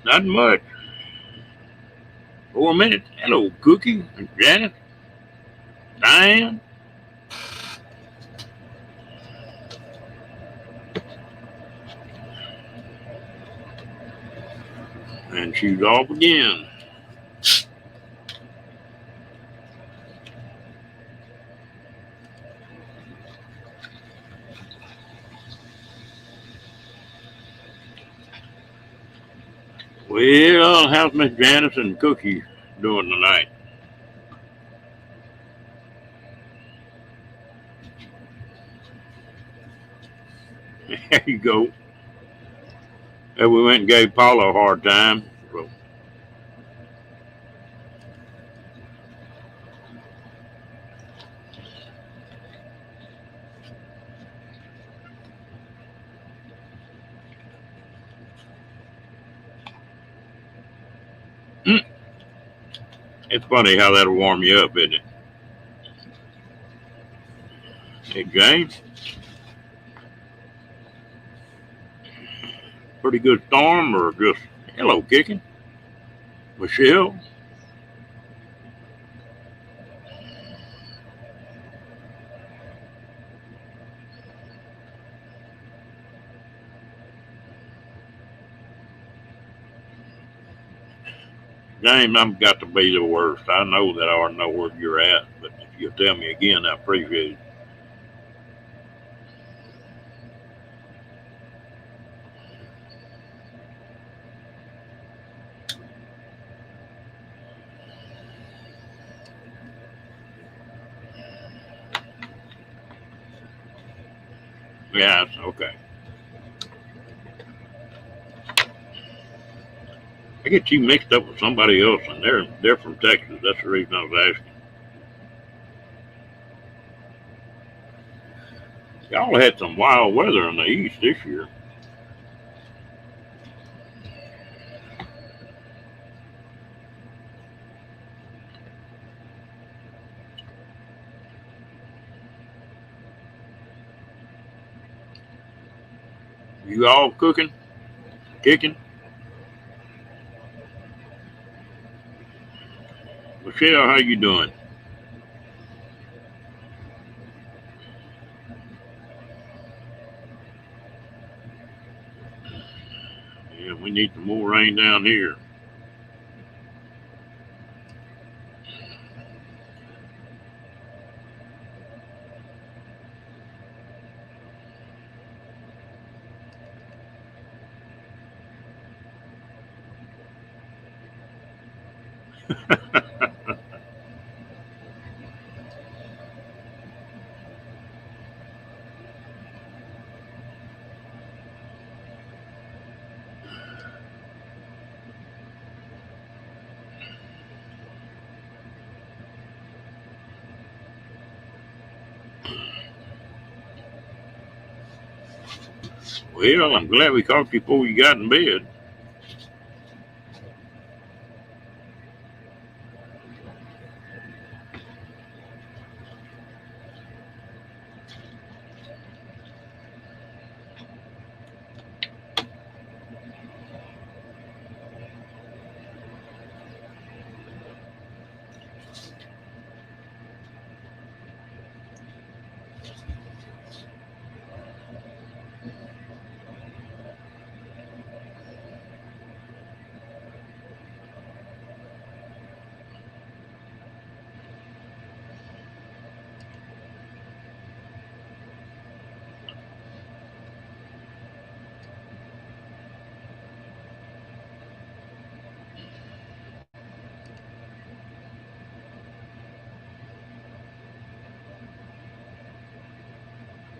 Not much. 4 minutes. Hello, Cookie and Janice, Diane, and she's off again. Well, how's Miss Janice and Cookie doing tonight? There you go. We went and gave Paula a hard time. So, mm, it's funny how that'll warm you up, isn't it? Hey, James, pretty good storm or just hello kicking? Michelle, James, I've got to be the worst. I know that I already know where you're at, but if you'll tell me again, I appreciate it. Yeah, it's okay. I get you mixed up with somebody else, and they're from Texas. That's the reason I was asking. Y'all had some wild weather in the east this year. You all cooking, kicking? Michelle, how you doing? Yeah, we need some more rain down here. Well, I'm glad we caught you before you got in bed.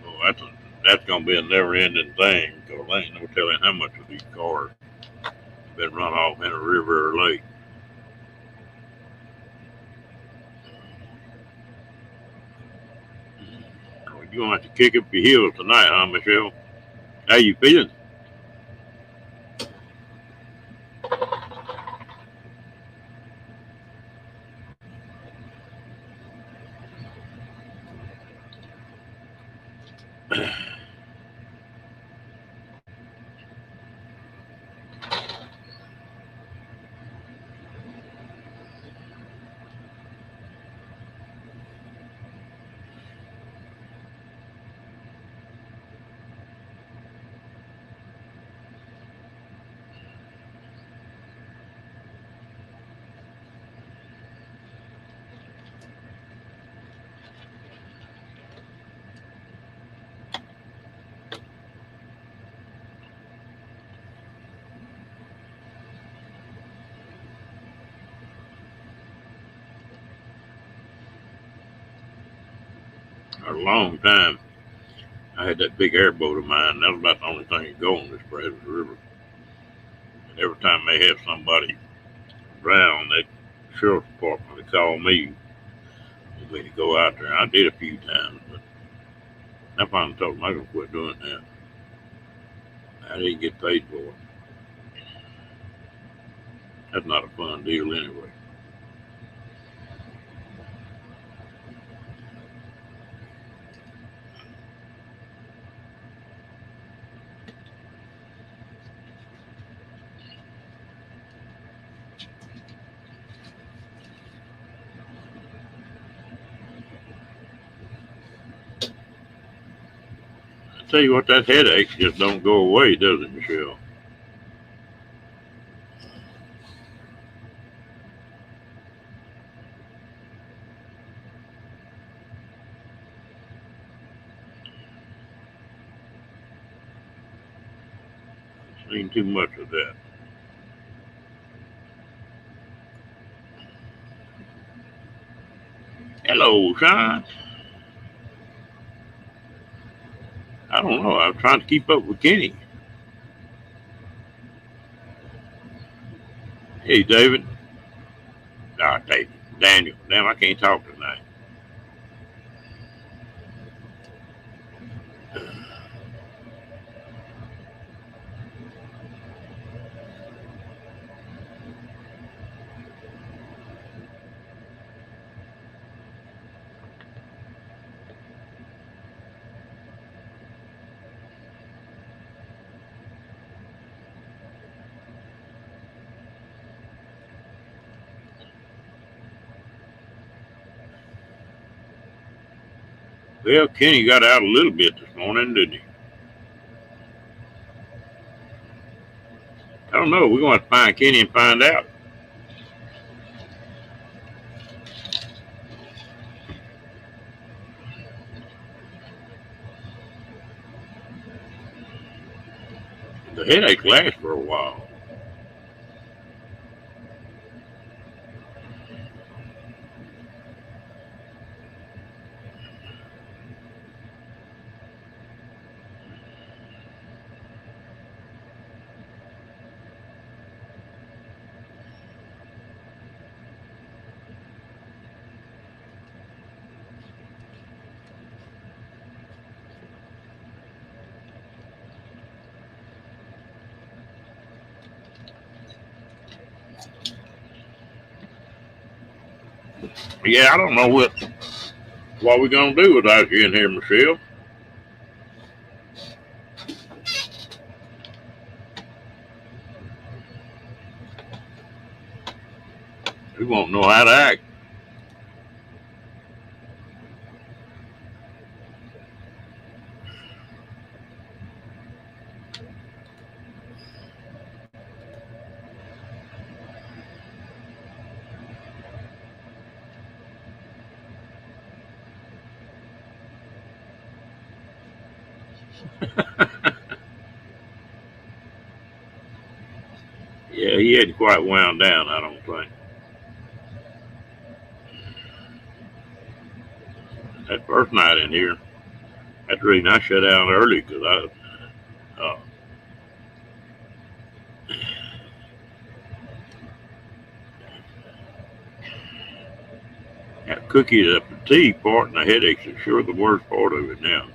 Oh, that's gonna be a never-ending thing because I ain't no telling how much of these cars been run off in a river or lake. Oh, you gonna have to kick up your heels tonight, huh, Michelle? How you feeling? for a long time. I had that big airboat of mine. That was about the only thing that go on this Brazos River. And every time they have somebody drown, that sheriff's department would call me for me to go out there. I did a few times, but I finally told them I could quit doing that. I didn't get paid for it. That's not a fun deal anyway. I tell you what, that headache just don't go away, does it, Michelle? Seen too much of that. Hello, Sean. I don't know. I'm trying to keep up with Kenny. Hey, David. David. Daniel. Damn, I can't talk tonight. Well, Kenny got out a little bit this morning, didn't he? I don't know. We're going to have to find Kenny and find out. The headache lasts for a while. Yeah, I don't know what we're going to do without you in here, Michelle. We won't know how to act. Yeah, he hadn't quite wound down, I don't think. That first night in here, that's the reason I shut down early, because that cookie, the fatigue part and the headaches is sure the worst part of it now.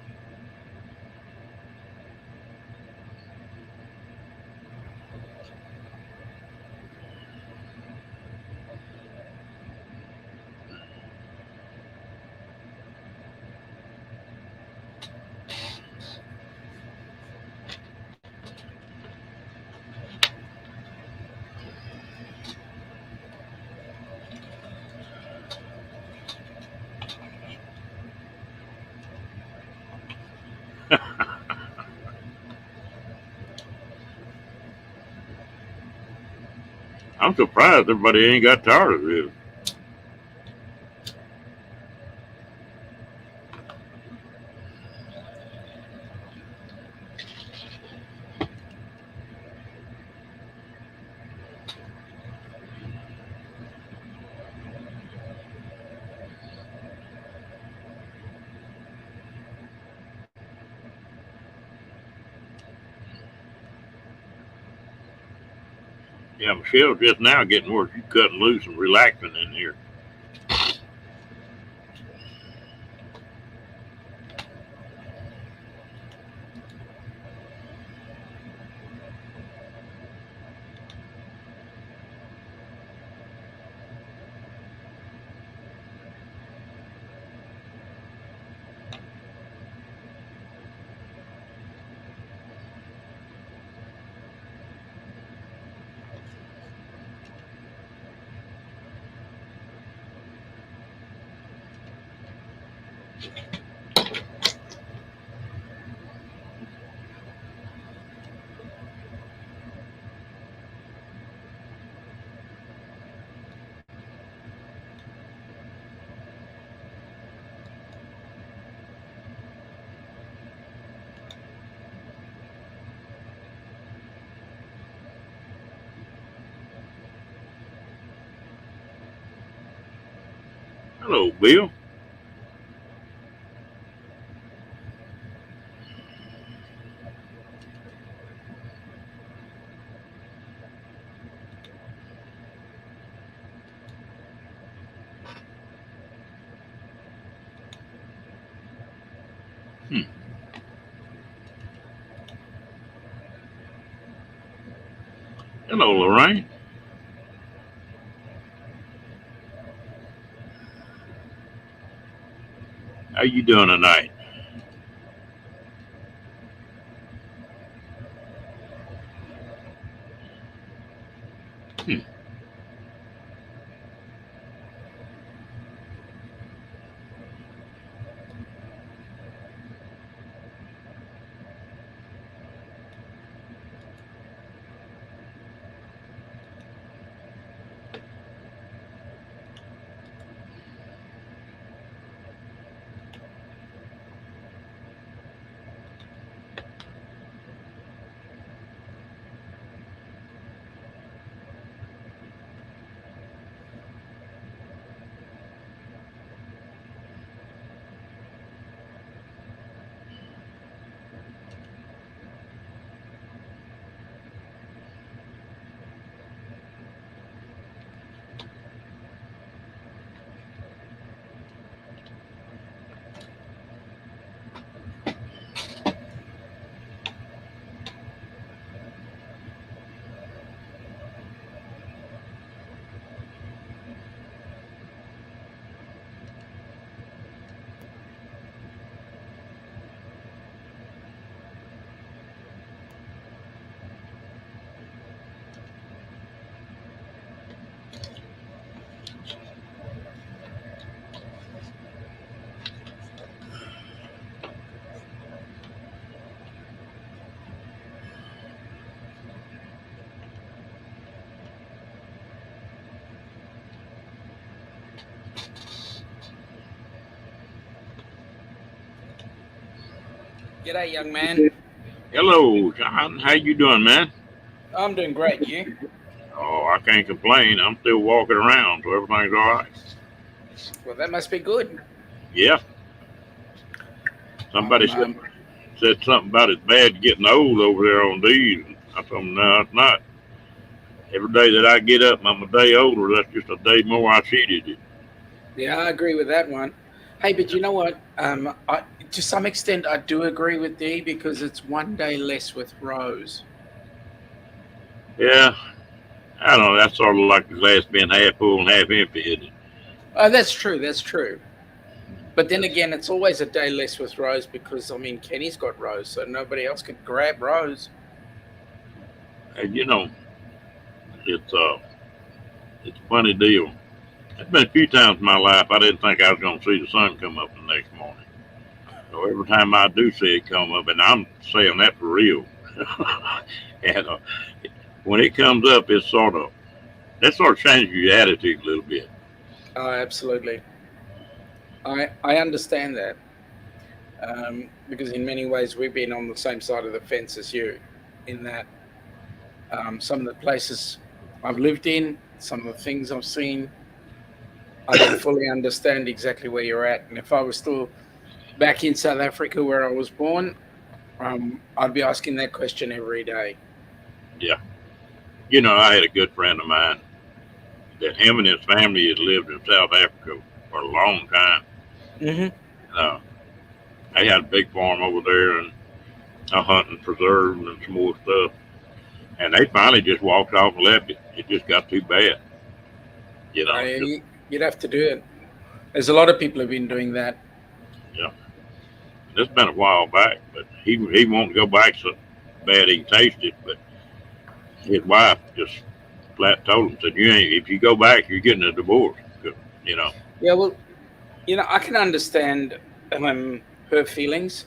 I'm surprised everybody ain't got tired of this. Yeah, Michelle's just now getting where she's cutting loose and relaxing in here. Hello, Bill. Hmm. Hello, Lorraine. How you doing tonight? Hmm. G'day, young man. Hello, John. How you doing, man? I'm doing great. You? Oh, I can't complain. I'm still walking around, so everything's all right. Well, that must be good. Yeah. Somebody Um, said, um, said something about it's bad getting old over there on these. I told them, no, it's not. Every day that I get up, I'm a day older. That's just a day more I cheated it. yeah, I agree with that one. Hey, but you know what? To some extent, I do agree with Dee because it's one day less with Rose. Yeah, I don't know. That's sort of like the glass being half full and half empty, isn't it? That's true. That's true. But then again, it's always a day less with Rose because Kenny's got Rose, so nobody else can grab Rose. And it's uh, it's a funny deal. There's been a few times in my life I didn't think I was going to see the sun come up the next morning. So every time I do see it come up, and I'm saying that for real, and when it comes up, it's sort of that sort of changes your attitude a little bit. Oh, absolutely. I understand that because in many ways we've been on the same side of the fence as you, in that some of the places I've lived in, some of the things I've seen, I can fully understand exactly where you're at. And if I was still back in South Africa where I was born, I'd be asking that question every day. Yeah, I had a good friend of mine that him and his family had lived in South Africa for a long time. Hmm. Uh, they had a big farm over there and a hunting preserve and some more stuff. And they finally just walked off and left it. It just got too bad. Just You'd have to do it. There's a lot of people who've been doing that. yeah. It's been a while back, but he won't go back so bad he can taste it. But his wife just flat told him, said, "You ain't. If you go back, you're getting a divorce." You know. Yeah, well, I can understand her feelings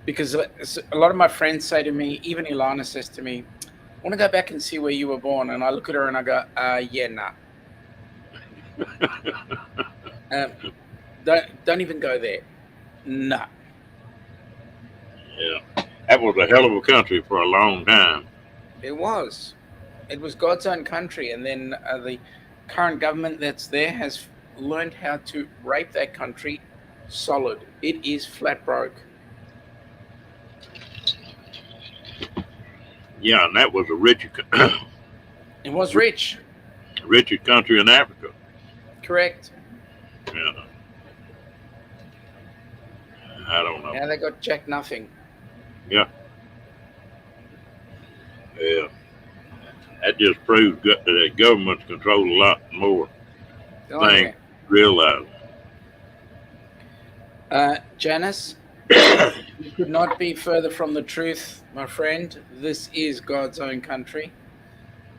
because a lot of my friends say to me, even Ilana says to me, "I want to go back and see where you were born." And I look at her and I go, "Yeah, nah, um, don't even go there." Nah, Yeah, that was a hell of a country for a long time. it was. It was God's own country, and then the current government that's there has learned how to rape that country solid. It is flat broke. Yeah, and that was a It was rich, richest country in Africa. correct. Yeah, I don't know. Now they got jack nothing. Yeah, yeah. That just proves that governments control a lot more Oh things. yeah. Realize. Janice, you could not be further from the truth, my friend. This is God's own country.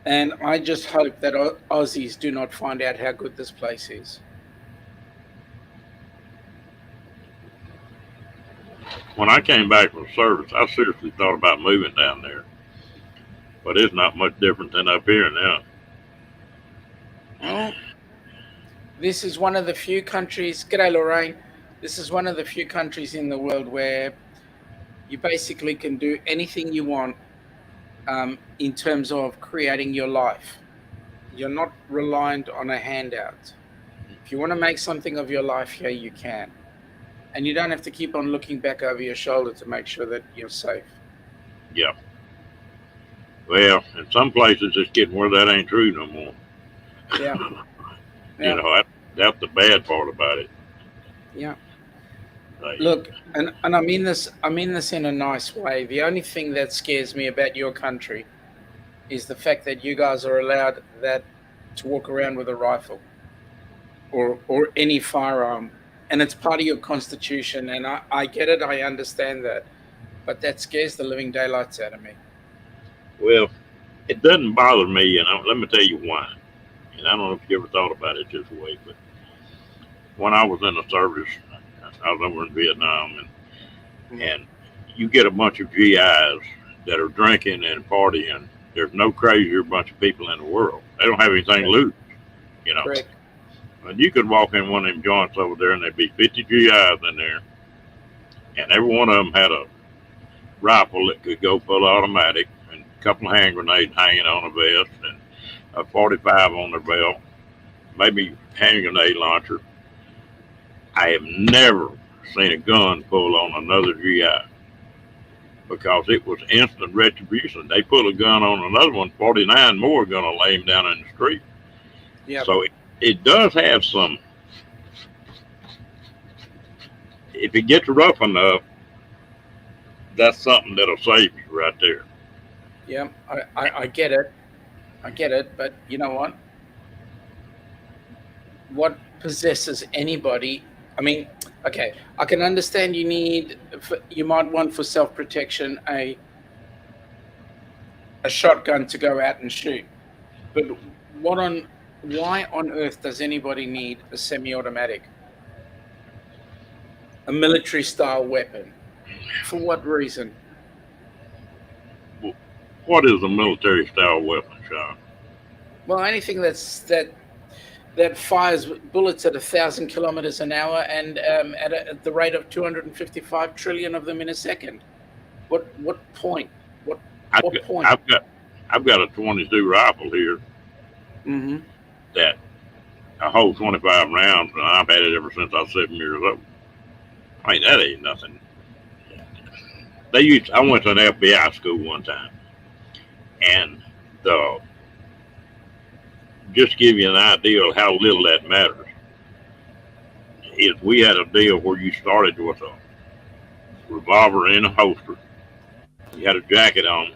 And I just hope that Aussies do not find out how good this place is. When I came back from service, I seriously thought about moving down there, but it's not much different than up here now. Well, this is one of the few countries, g'day Lorraine, this is one of the few countries in the world where you basically can do anything you want in terms of creating your life. You're not reliant on a handout. If you want to make something of your life here, you can. And you don't have to keep on looking back over your shoulder to make sure that you're safe. Yeah. Well, in some places it's getting where that ain't true no more. Yeah, You yeah, know, that's the bad part about it. yeah. Like, Look, and I mean this in a nice way. The only thing that scares me about your country is the fact that you guys are allowed that to walk around with a rifle or any firearm. And it's part of your constitution. And I get it, I understand that. But that scares the living daylights out of me. well, it doesn't bother me, and let me tell you why. And I don't know if you ever thought about it this way, but when I was in the service, I was over in Vietnam, Mm. and you get a bunch of GIs that are drinking and partying. There's no crazier bunch of people in the world. They don't have anything to Correct. lose, you know. Correct. And you could walk in one of them joints over there, and there'd be 50 GIs in there, and every one of them had a rifle that could go full automatic, and a couple of hand grenades hanging on a vest, and a 45 on their belt, maybe hand grenade launcher. I have never seen a gun pull on another GI because it was instant retribution. They pull a gun on another one, 49 more are going to lay him down in the street. Yep. So it does have some, if it gets rough enough, that's something that'll save you right there. Yep. I get it. I get it. But you know what? What possesses anybody? I mean, okay, I can understand you might want for self protection a shotgun to go out and shoot. But why on earth does anybody need a semi-automatic, a military style weapon? For what reason? What is a military style weapon, Sean? Well, anything that fires bullets at 1,000 kilometers an hour and at the rate of 255 trillion of them in a second. What point? What I've what got, point? I've got, I've got a 22 rifle here Hmm. that I hold 25 rounds, and I've had it ever since I was 7 years old. I mean, that ain't nothing. I went to an FBI school one time, and the just give you an idea of how little that matters, is we had a deal where you started with a revolver in a holster, you had a jacket on,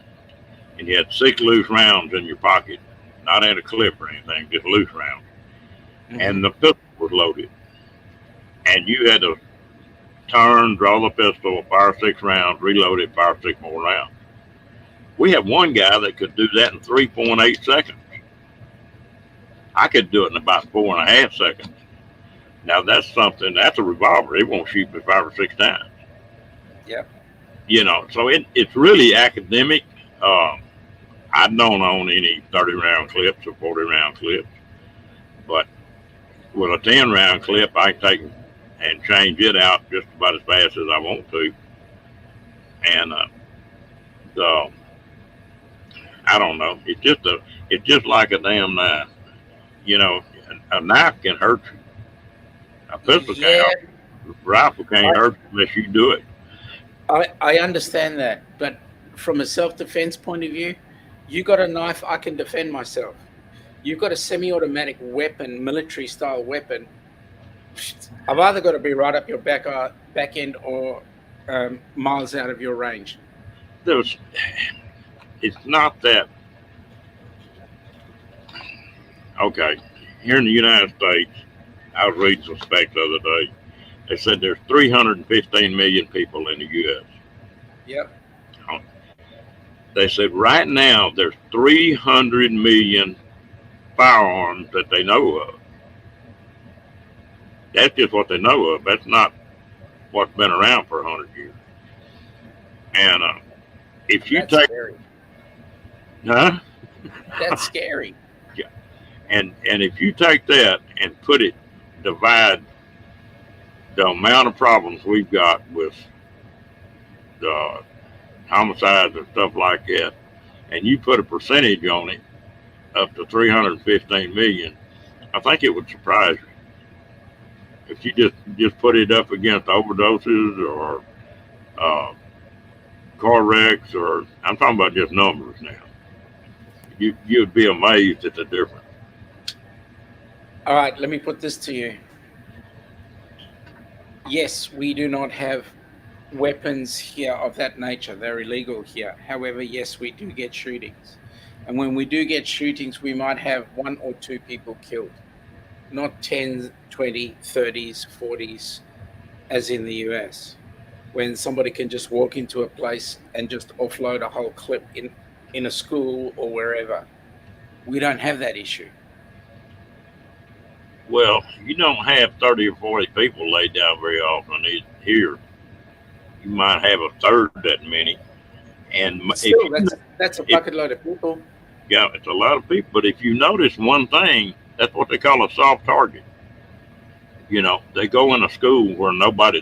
and you had 6 loose rounds in your pocket, not in a clip or anything, just loose rounds, Hmm. and the pistol was loaded, and you had to turn, draw the pistol, fire 6 rounds, reload it, fire 6 more rounds. We had one guy that could do that in 3.8 seconds. I could do it in about 4.5 seconds. Now that's something. That's a revolver. It won't shoot me 5 or 6 times. Yep. So it's really academic. Um, I don't own any 30 round clips or 40 round clips, but with a 10 round clip, I can take and change it out just about as fast as I want to. And the I don't know. It's just like a damn knife. You know, a knife can hurt you. A pistol can't Yeah, hurt you. A rifle can't hurt you unless you do it. I understand that, but from a self-defense point of view, you got a knife, I can defend myself. You've got a semi-automatic weapon, military-style weapon. I've either got to be right up your back end or miles out of your range. There's, it's not that okay. Here in the United States, I was reading some specs the other day. They said there's 315 million people in the U.S. Yep. They said right now there's 300 million firearms that they know of. That's just what they know of. That's not what's been around for 100 years. And if you That's take, scary. huh? That's scary. Yeah. And if you take that and put it, divide the amount of problems we've got with the homicides and stuff like that, and you put a percentage on it up to 315 million, I think it would surprise you if you just put it up against overdoses or uh, car wrecks, or I'm talking about just numbers now. You'd be amazed at the difference. All right, let me put this to you. Yes, we do not have weapons here of that nature. They're illegal here. However, yes, we do get shootings. And when we do get shootings, we might have one or two people killed, not 10, 20, 30s, 40s, as in the US, when somebody can just walk into a place and just offload a whole clip in a school or wherever. We don't have that issue. Well, you don't have 30 or 40 people laid down very often here. You might have a third that many. And But if still, you, that's a if bucket load of people. yeah, it's a lot of people. But if you notice one thing, that's what they call a soft target. They go in a school where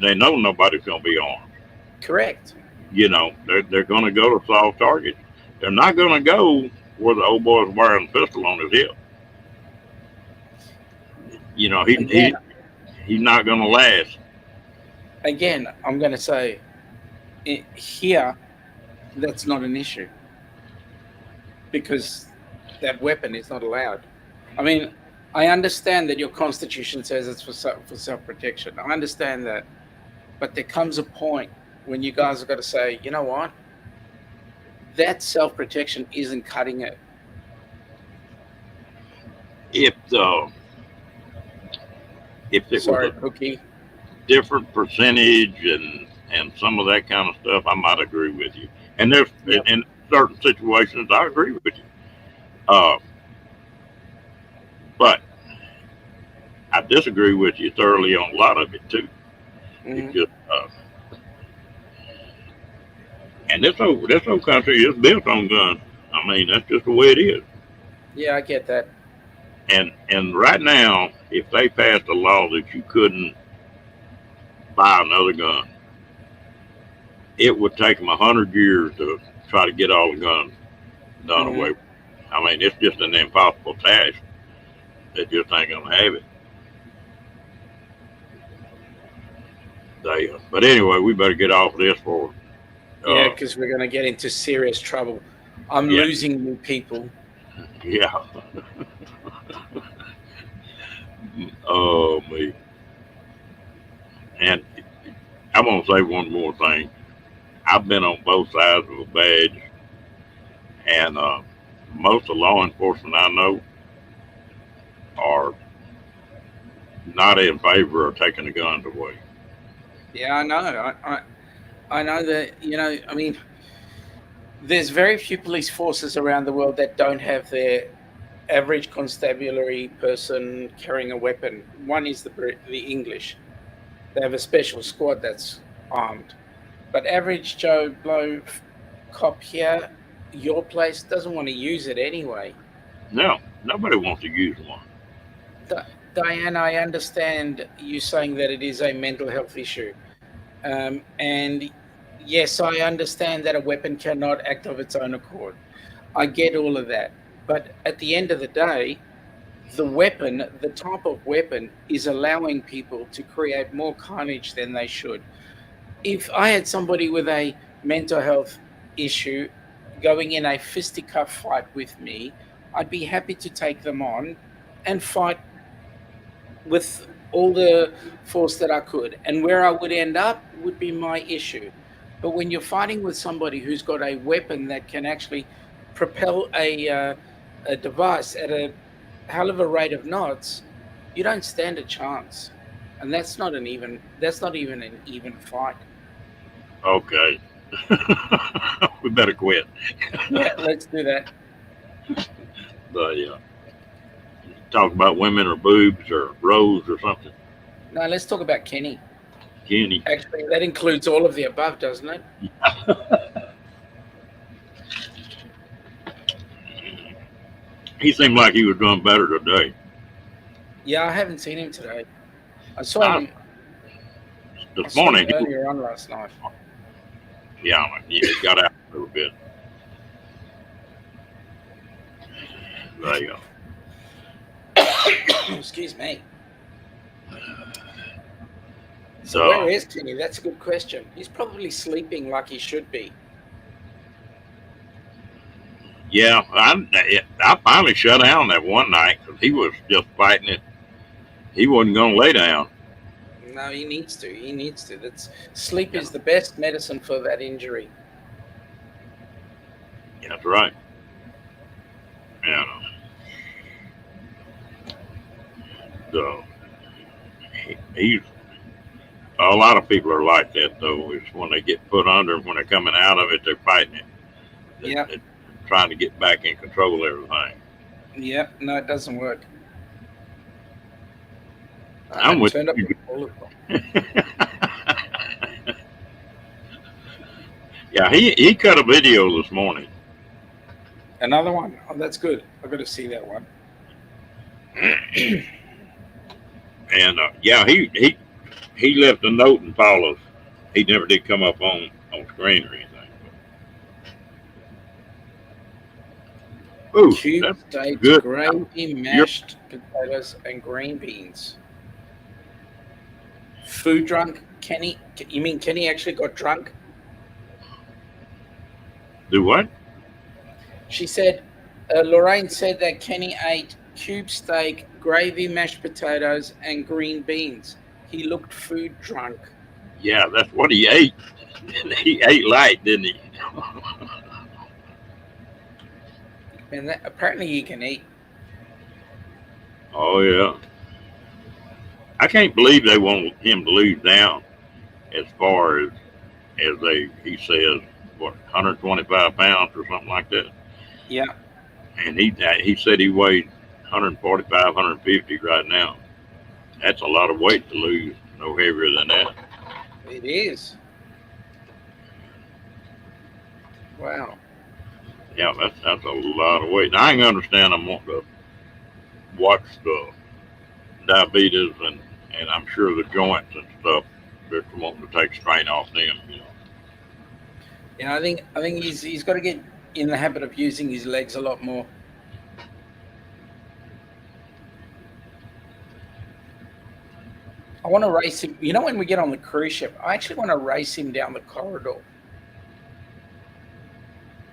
they know nobody's going to be armed. Correct. They're going to go to soft targets. They're not going to go where the old boy's wearing a pistol on his hip. Again, He's not going to last. I'm going to say here that's not an issue because that weapon is not allowed. I mean, I understand that your constitution says it's for self-protection. I understand that, but there comes a point when you guys have got to say, you know what, that self-protection isn't cutting it. If the if it was Sorry, a Cookie. different percentage and some of that kind of stuff, I might agree with you. And there's Yep. in certain situations, I agree with you. Uh, but I disagree with you thoroughly on a lot of it too. It's Hmm. just and this whole country is built on guns. I mean, that's just the way it is. Yeah, I get that. And right now, if they passed a law that you couldn't buy another gun, it would take them 100 years to try to get all the guns done away Hmm. with. I mean, it's just an impossible task. They just ain't gonna have it. But anyway, we better get off this Yeah, uh, because we're going to get into serious trouble. I'm yeah, losing new people. Yeah. Oh me. And I'm gonna say one more thing. I've been on both sides of a badge, and most of law enforcement I know are not in favor of taking the guns away. Yeah, I know. I know that, I mean, there's very few police forces around the world that don't have their average constabulary person carrying a weapon. One is the English. They have a special squad that's armed. But average Joe Blow cop here, your place, doesn't want to use it anyway. No, nobody wants to use one. Diane, I understand you saying that it is a mental health issue. And yes, I understand that a weapon cannot act of its own accord. I get all of that. But at the end of the day, the type of weapon, is allowing people to create more carnage than they should. If I had somebody with a mental health issue going in a fisticuff fight with me, I'd be happy to take them on and fight with all the force that I could. And where I would end up would be my issue. But when you're fighting with somebody who's got a weapon that can actually propel a device at a hell of a rate of knots, you don't stand a chance. And that's not even an even fight. Okay. We better quit. Yeah, let's do that. The talk about women or boobs or rose or something. Now let's talk about Kenny. Kenny. Actually, that includes all of the above, doesn't it? He seemed like he was doing better today. Yeah, I haven't seen him today. I saw I, him. I this saw him morning, he, earlier on last night. yeah, he got out a little bit. There you go. Excuse me. So where So is Kenny? That's a good question. He's probably sleeping like he should be. yeah, I finally shut down that one night because he was just fighting it. He wasn't going to lay down. No, he needs to. He needs to. That's sleep Yeah, is the best medicine for that injury. yeah, that's right. And so he's a lot of people are like that though. It's when they get put under, when they're coming out of it, they're fighting it. Yep. They're trying to get back in control of everything. Yep. No, it doesn't work. I I'm with turned up you. the bullet. Yeah, he cut a video this morning. Another one. Oh, that's good. I've got to see that one. And yeah, he left a note and followed. He never did come up on screen or anything. Ooh, Cube that's steaks, good. gravy, You're mashed potatoes, and green beans. Food drunk. Kenny, you mean Kenny actually got drunk? do what? She said, Lorraine said that Kenny ate cube steak, gravy, mashed potatoes, and green beans. He looked food drunk. Yeah, that's what he ate. He ate light, didn't he? And that, apparently he can eat. Oh yeah. I can't believe they want him to lose down as far as he says what 125 pounds or something like that. Yeah, And he said he weighed 145, 150 right now. That's a lot of weight to lose. No heavier than that. it is. Wow. Yeah, that's a lot of weight. Now, I can understand them wanting to watch the diabetes and I'm sure the joints and stuff. They're wanting to take strain off them. You know. Yeah, I think he's got to get in the habit of using his legs a lot more. I want to race him. You know, when we get on the cruise ship, I actually want to race him down the corridor.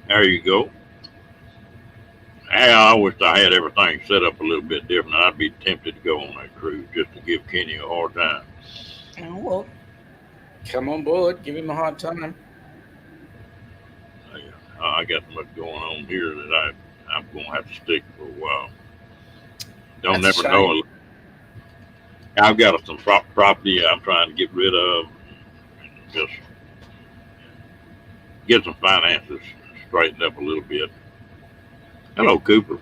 There you go. I wish I had everything set up a little bit different. I'd be tempted to go on that cruise just to give Kenny a hard time. Oh, well, come on board, give him a hard time. I got so much going on here that I'm gonna have to stick for a while. Don't That's a never shame. know. I've got some property I'm trying to get rid of, and just get some finances straightened up a little bit. Hello, Cooper.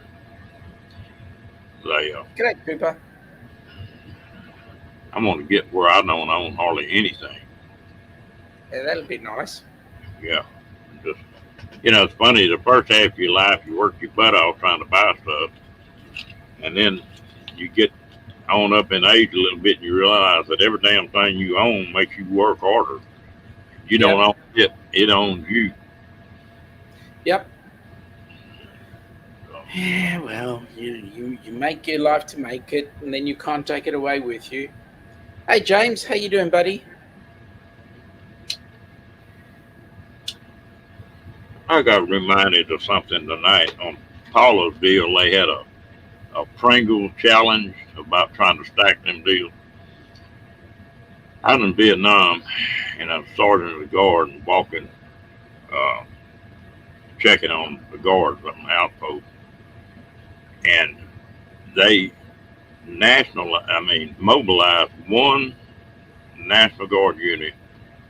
They, G'day, Cooper. I'm gonna get where I don't own hardly anything. Yeah, that'll be nice. Yeah, just it's funny. The first half of your life, you work your butt off trying to buy stuff, and then you get on up in age a little bit, and you realize that every damn thing you own makes you work harder. You don't Yep. own it; it owns you. Yep. So, Yeah, well, you make your life to make it, and then you can't take it away with you. Hey, James, how you doing, buddy? I got reminded of something tonight on Paula's deal. They had a Pringle challenge about trying to stack them deals. I was in Vietnam, and I was sergeant of the guard and walking, uh, checking on the guards on the outpost, and they mobilized one National Guard unit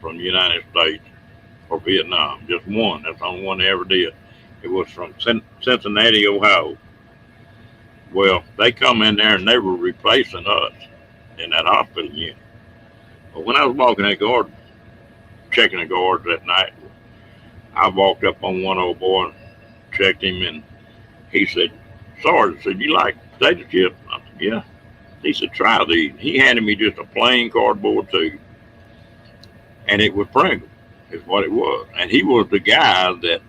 from the United States for Vietnam. Just one. That's the only one they ever did. It was from Cincinnati, Ohio. Well, they come in there and they were replacing us in that hospital unit. But when I was walking that guard, checking the guards that night, I walked up on one old boy and checked him, and he said, "Sergeant," said, "you like potato chips?" I said, "Yeah." He said, "Try these." He handed me just a plain cardboard tube, and it was Pringle, is what it was. And he was the guy that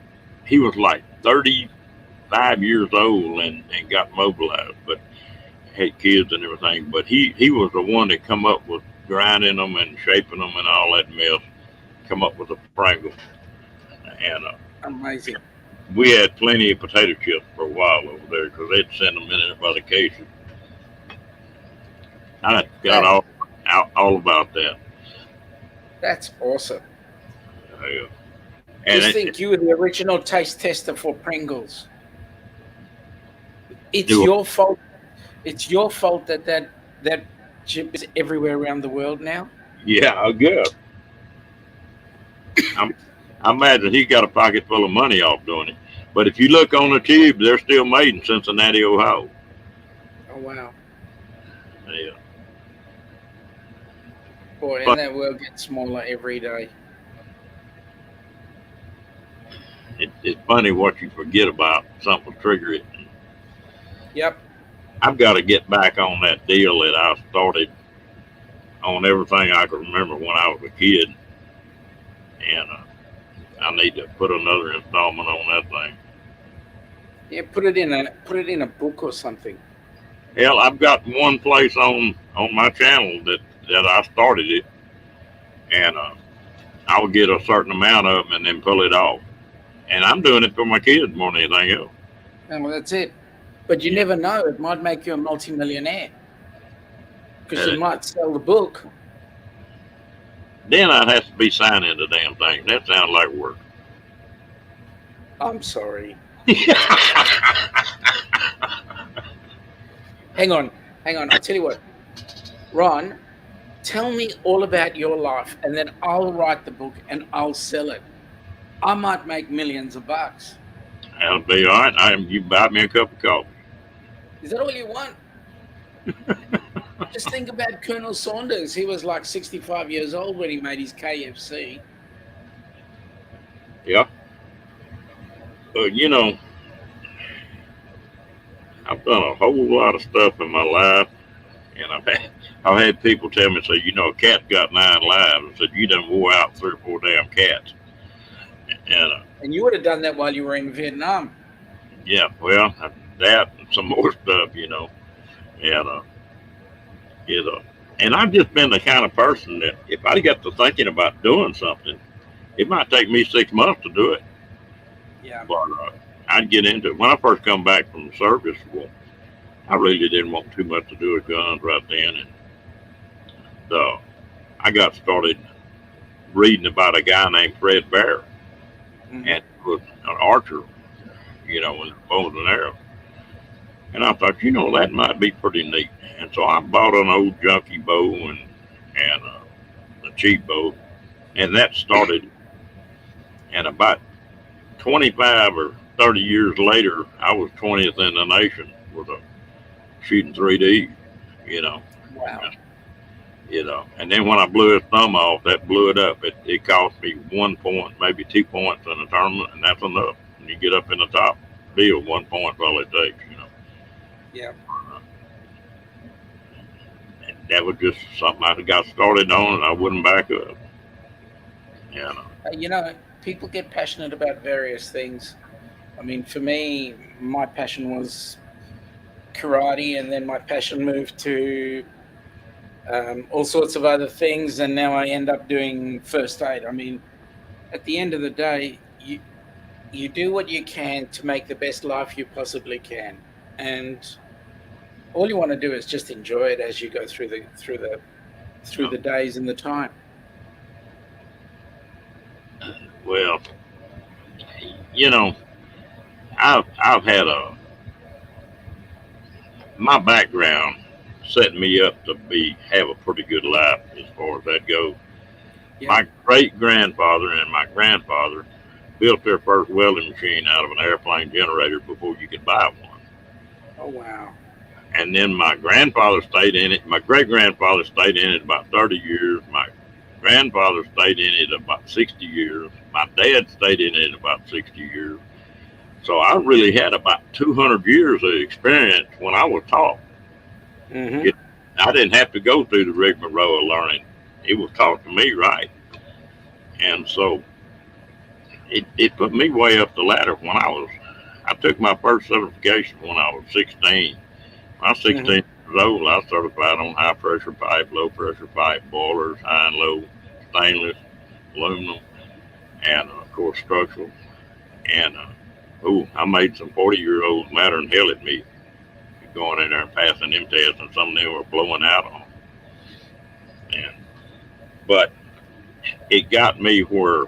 he was like 35 years old and got mobilized, but had kids and everything. But he was the one that come up with grinding them and shaping them and all that mess, come up with a Pringle. And Amazing. we had plenty of potato chips for a while over there because they'd send them in there by the cases. I got That all about that. that's awesome. Uh, and Just think, you were the original taste tester for Pringles. It's do your fault. It's your fault that chip is everywhere around the world now. yeah, I guess. I'm, I imagine he got a pocket full of money off doing it. But if you look on the tube, they're still made in Cincinnati, Ohio. Oh wow, Yeah. boy, and But that world gets smaller every day. it's funny what you forget about. Something will trigger it. Yep. I've got to get back on that deal that I started on everything I can remember when I was a kid. And I need to put another installment on that thing. Yeah, put it in a book or something. Hell, I've got one place on my channel that I started it, and I'll get a certain amount of them and then pull it off. And I'm doing it for my kids more than anything else. And well, that's it. But you Yeah. never know; it might make you a multimillionaire because And you might sell the book. then I'd have to be signing the damn thing. That sounds like work. I'm sorry. Yeah. Hang on. I'll tell you what, Ron. Tell me all about your life, and then I'll write the book and I'll sell it. I might make millions of bucks. That'll be all right. You buy me a cup of coffee. Is that all you want? Just think about Colonel Saunders. He was like 65 years old when he made his KFC. Yeah. I've done a whole lot of stuff in my life, and I've had people tell me, say, a cat's got 9 lives. I said, you done wore out 3 or 4 damn cats. And And you would have done that while you were in Vietnam. yeah, well, that and some more stuff, and and I've just been the kind of person that if I get to thinking about doing something, it might take me 6 months to do it. Yeah. But I'd get into it. When I first come back from the service, well, I really didn't want too much to do with guns right then, and I got started reading about a guy named Fred Bear, Hmm. and was an archer, with bows and arrows. And I thought, that might be pretty neat. And so I bought an old junky bow and a cheap bow, and that started. And about 25 or 30 years later, I was 20th in the nation with a shooting 3D, you know, Wow. And then when I blew his thumb off, that blew it up. It cost me 1 point, maybe 2 points in a tournament, and that's enough. When you get up in the top field, 1 point's all it takes. Yeah. And that was just something I got started on, and I wouldn't back up. You know. People get passionate about various things. I mean, for me, my passion was karate, and then my passion moved to all sorts of other things, and now I end up doing first aid. I mean, at the end of the day, you do what you can to make the best life you possibly can, and all you want to do is just enjoy it as you go through Uh, the days and the time. well, you know, I've had my background set me up to be have a pretty good life as far as that goes. Yeah. My great grandfather and my grandfather built their first welding machine out of an airplane generator before you could buy one. Oh wow. And then my grandfather stayed in it. My great grandfather stayed in it about 30 years. My grandfather stayed in it about 60 years. My dad stayed in it about 60 years. So I really had about 200 years of experience when I was taught. Hmm. It, I didn't have to go through the rigmarole of learning. It was taught to me right. And so it put me way up the ladder I took my first certification when I was 16. When I was 16 Hmm. years old, I was certified on high pressure pipe, low pressure pipe, boilers, high and low, stainless, aluminum, and of course structural. And I made some 40-year-olds madder than hell at me going in there and passing them tests, and some of them were blowing out on them. And but it got me where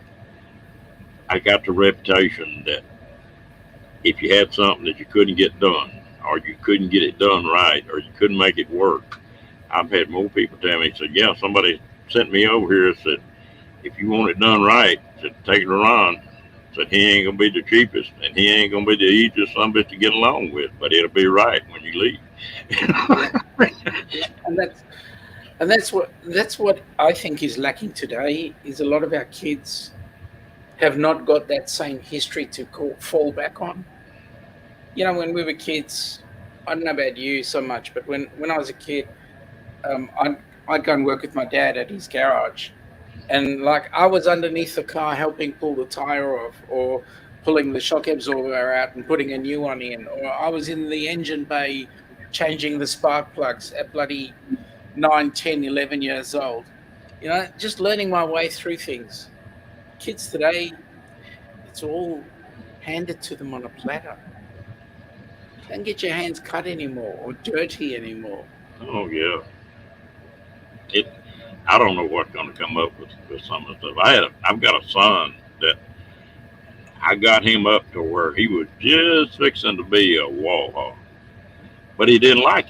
I got the reputation that if you had something that you couldn't get done, or you couldn't get it done right, or you couldn't make it work, I've had more people tell me, said, yeah, somebody sent me over here and said, if you want it done right, said, take it around. Said, he ain't going to be the cheapest, and he ain't going to be the easiest some bitch to get along with, but it'll be right when you leave. Yeah. Yeah. And that's what I think is lacking today is a lot of our kids have not got that same history to fall back on. When we were kids, I don't know about you so much, but when I was a kid, I'd go and work with my dad at his garage, and like I was underneath the car helping pull the tire off, or pulling the shock absorber out and putting a new one in, or I was in the engine bay changing the spark plugs at bloody 9, 10, 11 years old. Just learning my way through things. Kids today, it's all handed to them on a platter. Don't get your hands cut anymore or dirty anymore. Oh, yeah. It. I don't know what's going to come up with some of the stuff. I've got a son that I got him up to where he was just fixing to be a wall hog, but he didn't like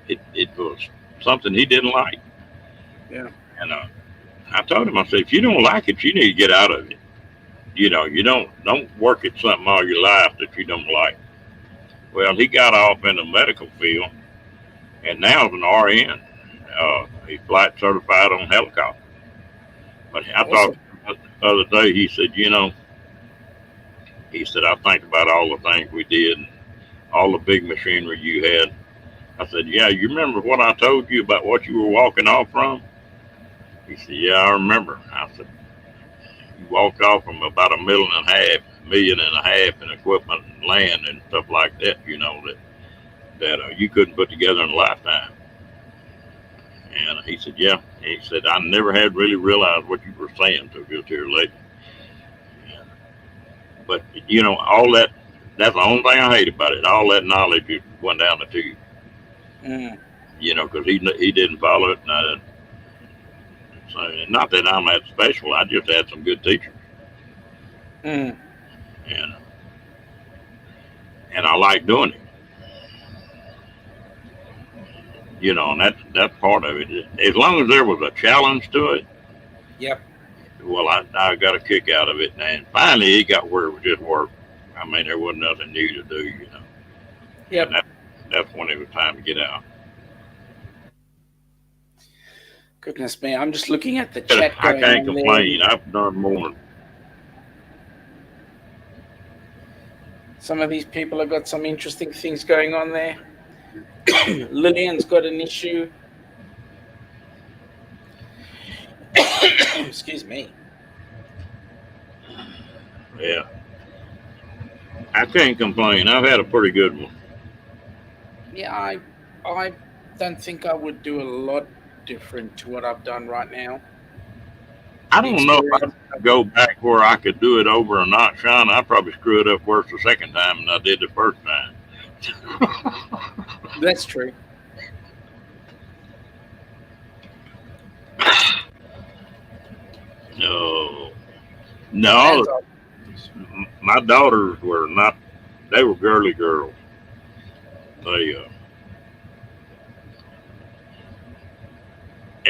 it. It was something he didn't like. Yeah. And I told him, I said, if you don't like it, you need to get out of it. You don't work at something all your life that you don't like. Well, he got off in the medical field, and now he's an RN. He's flight certified on helicopter. But I talked Awesome. the other day. He said, I think about all the things we did, and all the big machinery you had. I said, yeah, you remember what I told you about what you were walking off from? He said, yeah, I remember. I said, you walked off from about a million and a half in equipment and land and stuff like that, that you couldn't put together in a lifetime. And he said, yeah. He said, I never had really realized what you were saying until just here lately. But all that's the only thing I hate about it. All that knowledge just went down the tube. Mm, Because he didn't follow it. So not that I'm that special. I just had some good teachers, mm. and I like doing it. And that's part of it. As long as there was a challenge to it, Yep. well, I got a kick out of it. And finally, it got where it was just work. I mean, there wasn't nothing new to do. And Yep. that's when it was time to get out. Goodness me, I'm just looking at the But chat I going can't on there. complain. I've done more. Some of these people have got some interesting things going on there. Lillian's got an issue. Excuse me. Yeah, I can't complain. I've had a pretty good one. Yeah, I don't think I would do a lot different to what I've done right now. I The don't know if experience. I'd go back where I could do it over or not, Sean. I probably screw it up worse the second time than I did the first time. That's true. No, As no, I, my daughters were not. They were girly girls. They,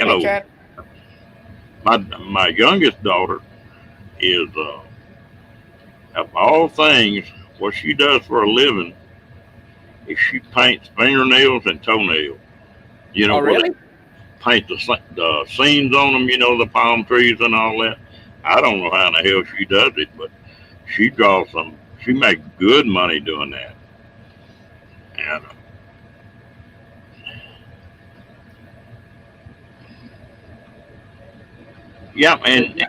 hey, hello. Kat. My youngest daughter is, of all things, what she does for a living is she paints fingernails and toenails. Oh, Where they really? paint the seams on them. The palm trees and all that. I don't know how in the hell she does it, but she draws some. She makes good money doing that. And yeah, and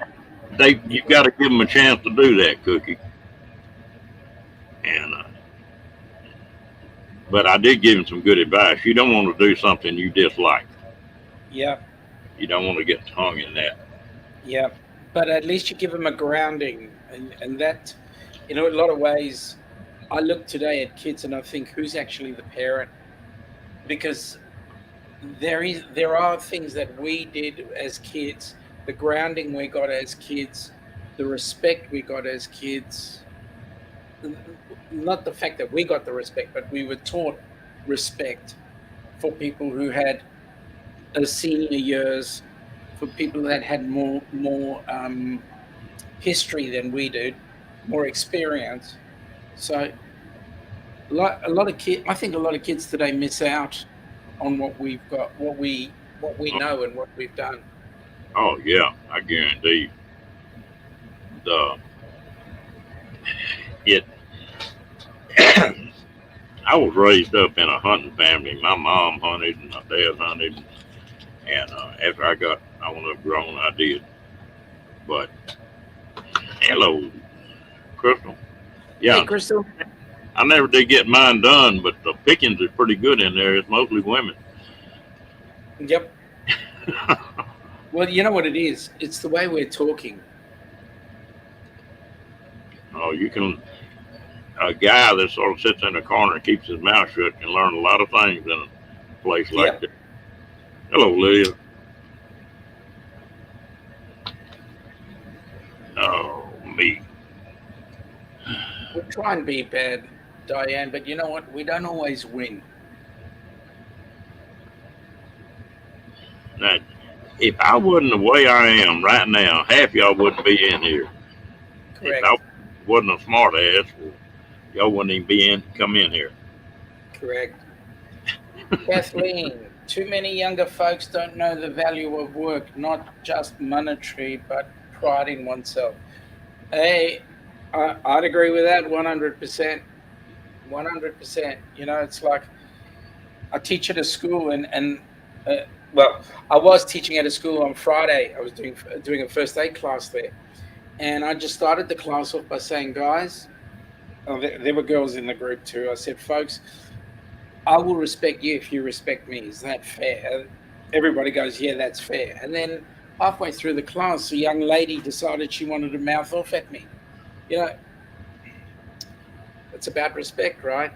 you got to give them a chance to do that, Cookie. And but I did give him some good advice. You don't want to do something you dislike. Yeah, You don't want to get hung in that. yeah. But at least you give them a grounding, and that, in a lot of ways, I look today at kids and I think, who's actually the parent? Because there are things that we did as kids, the grounding we got as kids, the respect we got as kids. Not the fact that we got the respect, but we were taught respect for people who had senior years, for people that had more history than we did, more experience. So a lot of kids, I think a lot of kids today miss out on what we've got, what we Oh, know and what we've done. oh yeah, I guarantee the it. I was raised up in a hunting family. My mom hunted and my dad hunted, and after I went up grown, I did. But hello, Crystal. Hey, Yeah, Crystal. I never did get mine done, but the pickings is pretty good in there. It's mostly women. Yep. Well, you know what it is? It's the way we're talking. Oh, you can a guy that sort of sits in the corner and keeps his mouth shut can learn a lot of things in a place like Yep. that. Hello, Leah. Oh, me. We try and be bad, Diane, but you know what? We don't always win. Now, if I wasn't the way I am right now, half y'all wouldn't be in here. If I Correct. wasn't a smart ass, well, y'all wouldn't even come in here. Correct. Kathleen, too many younger folks don't know the value of work, not just monetary, but pride in oneself. Hey, I'd agree with that 100%. 100%. It's like I teach at a school, uh, well, I was teaching at a school on Friday. I was doing a first aid class there, and I just started the class off by saying, guys, there were girls in the group too. I said, folks, I will respect you if you respect me. Is that fair? Everybody goes, yeah, that's fair. And then halfway through the class, a young lady decided she wanted to mouth off at me. You know, It's about respect, right?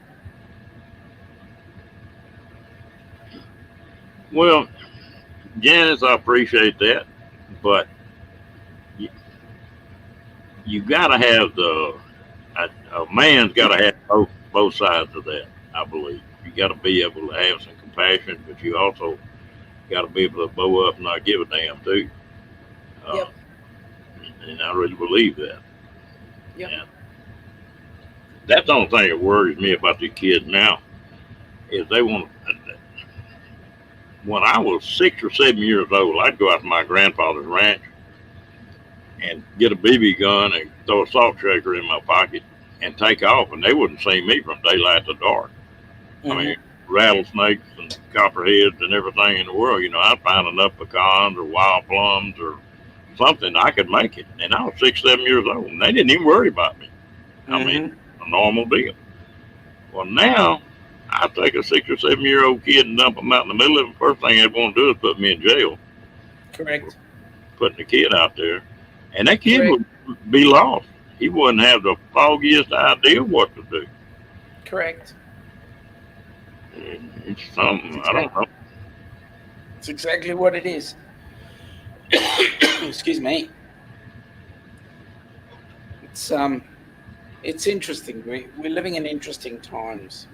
Well, Janice, I appreciate that, but you, you got to have a man's got to have both sides of that. I believe you got to be able to have some compassion, but you also got to be able to bow up and not give a damn too. Uh, Yep. and I really believe that. Yep. And that's the only thing that worries me about the kids now is they want. When I was 6 or 7 years old, I'd go out to my grandfather's ranch and get a BB gun and throw a salt shaker in my pocket and take off, and they wouldn't see me from daylight to dark. I mean, Hmm. rattlesnakes and copperheads and everything in the world. I'd find enough pecans or wild plums or something I could make it. And I was 6, 7 years old, and they didn't even worry about me. I mean, Hmm. a normal deal. Well, now I take a 6 or 7 year old kid and dump him out in the middle of it. First thing they want to do is put me in jail for Correct. putting the kid out there, and that kid Correct. would be lost. He wouldn't have the foggiest idea what to do. Correct. It's something I don't know. It's exactly what it is. Excuse me. It's it's interesting. We're living in interesting times.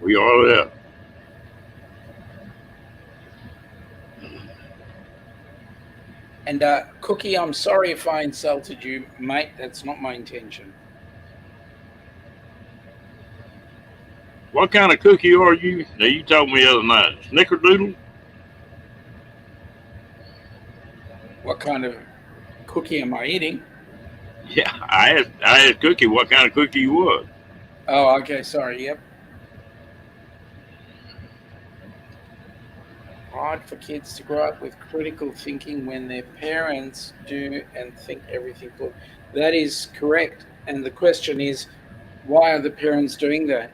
We are there. And Cookie, I'm sorry if I insulted you, mate. That's not my intention. What kind of cookie are you? Now you told me the other night, snickerdoodle. What kind of cookie am I eating? Yeah, I asked Cookie what kind of cookie you was. Oh, okay. Sorry. Yep. Hard for kids to grow up with critical thinking when their parents do and think everything good. That is correct. And the question is, why are the parents doing that?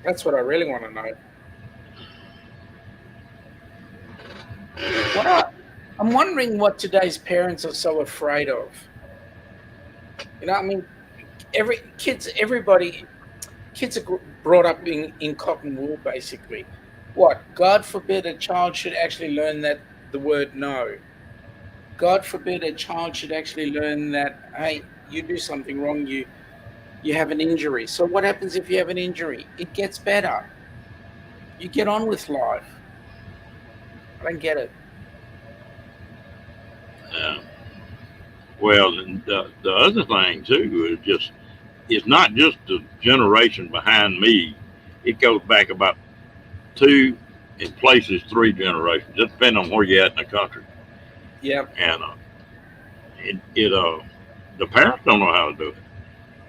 That's what I really want to know. What are, I'm wondering what today's parents are so afraid of. I mean, kids are brought up in cotton wool, basically. What? God forbid a child should actually learn that the word no. God forbid a child should actually learn that, hey, you do something wrong, you have an injury. So what happens if you have an injury? It gets better. You get on with life. I don't get it. Uh, well, the other thing too is just it's not just the generation behind me. It goes back about two, in places 3 generations, just depending on where you're at in the country. Yep. And the parents don't know how to do it.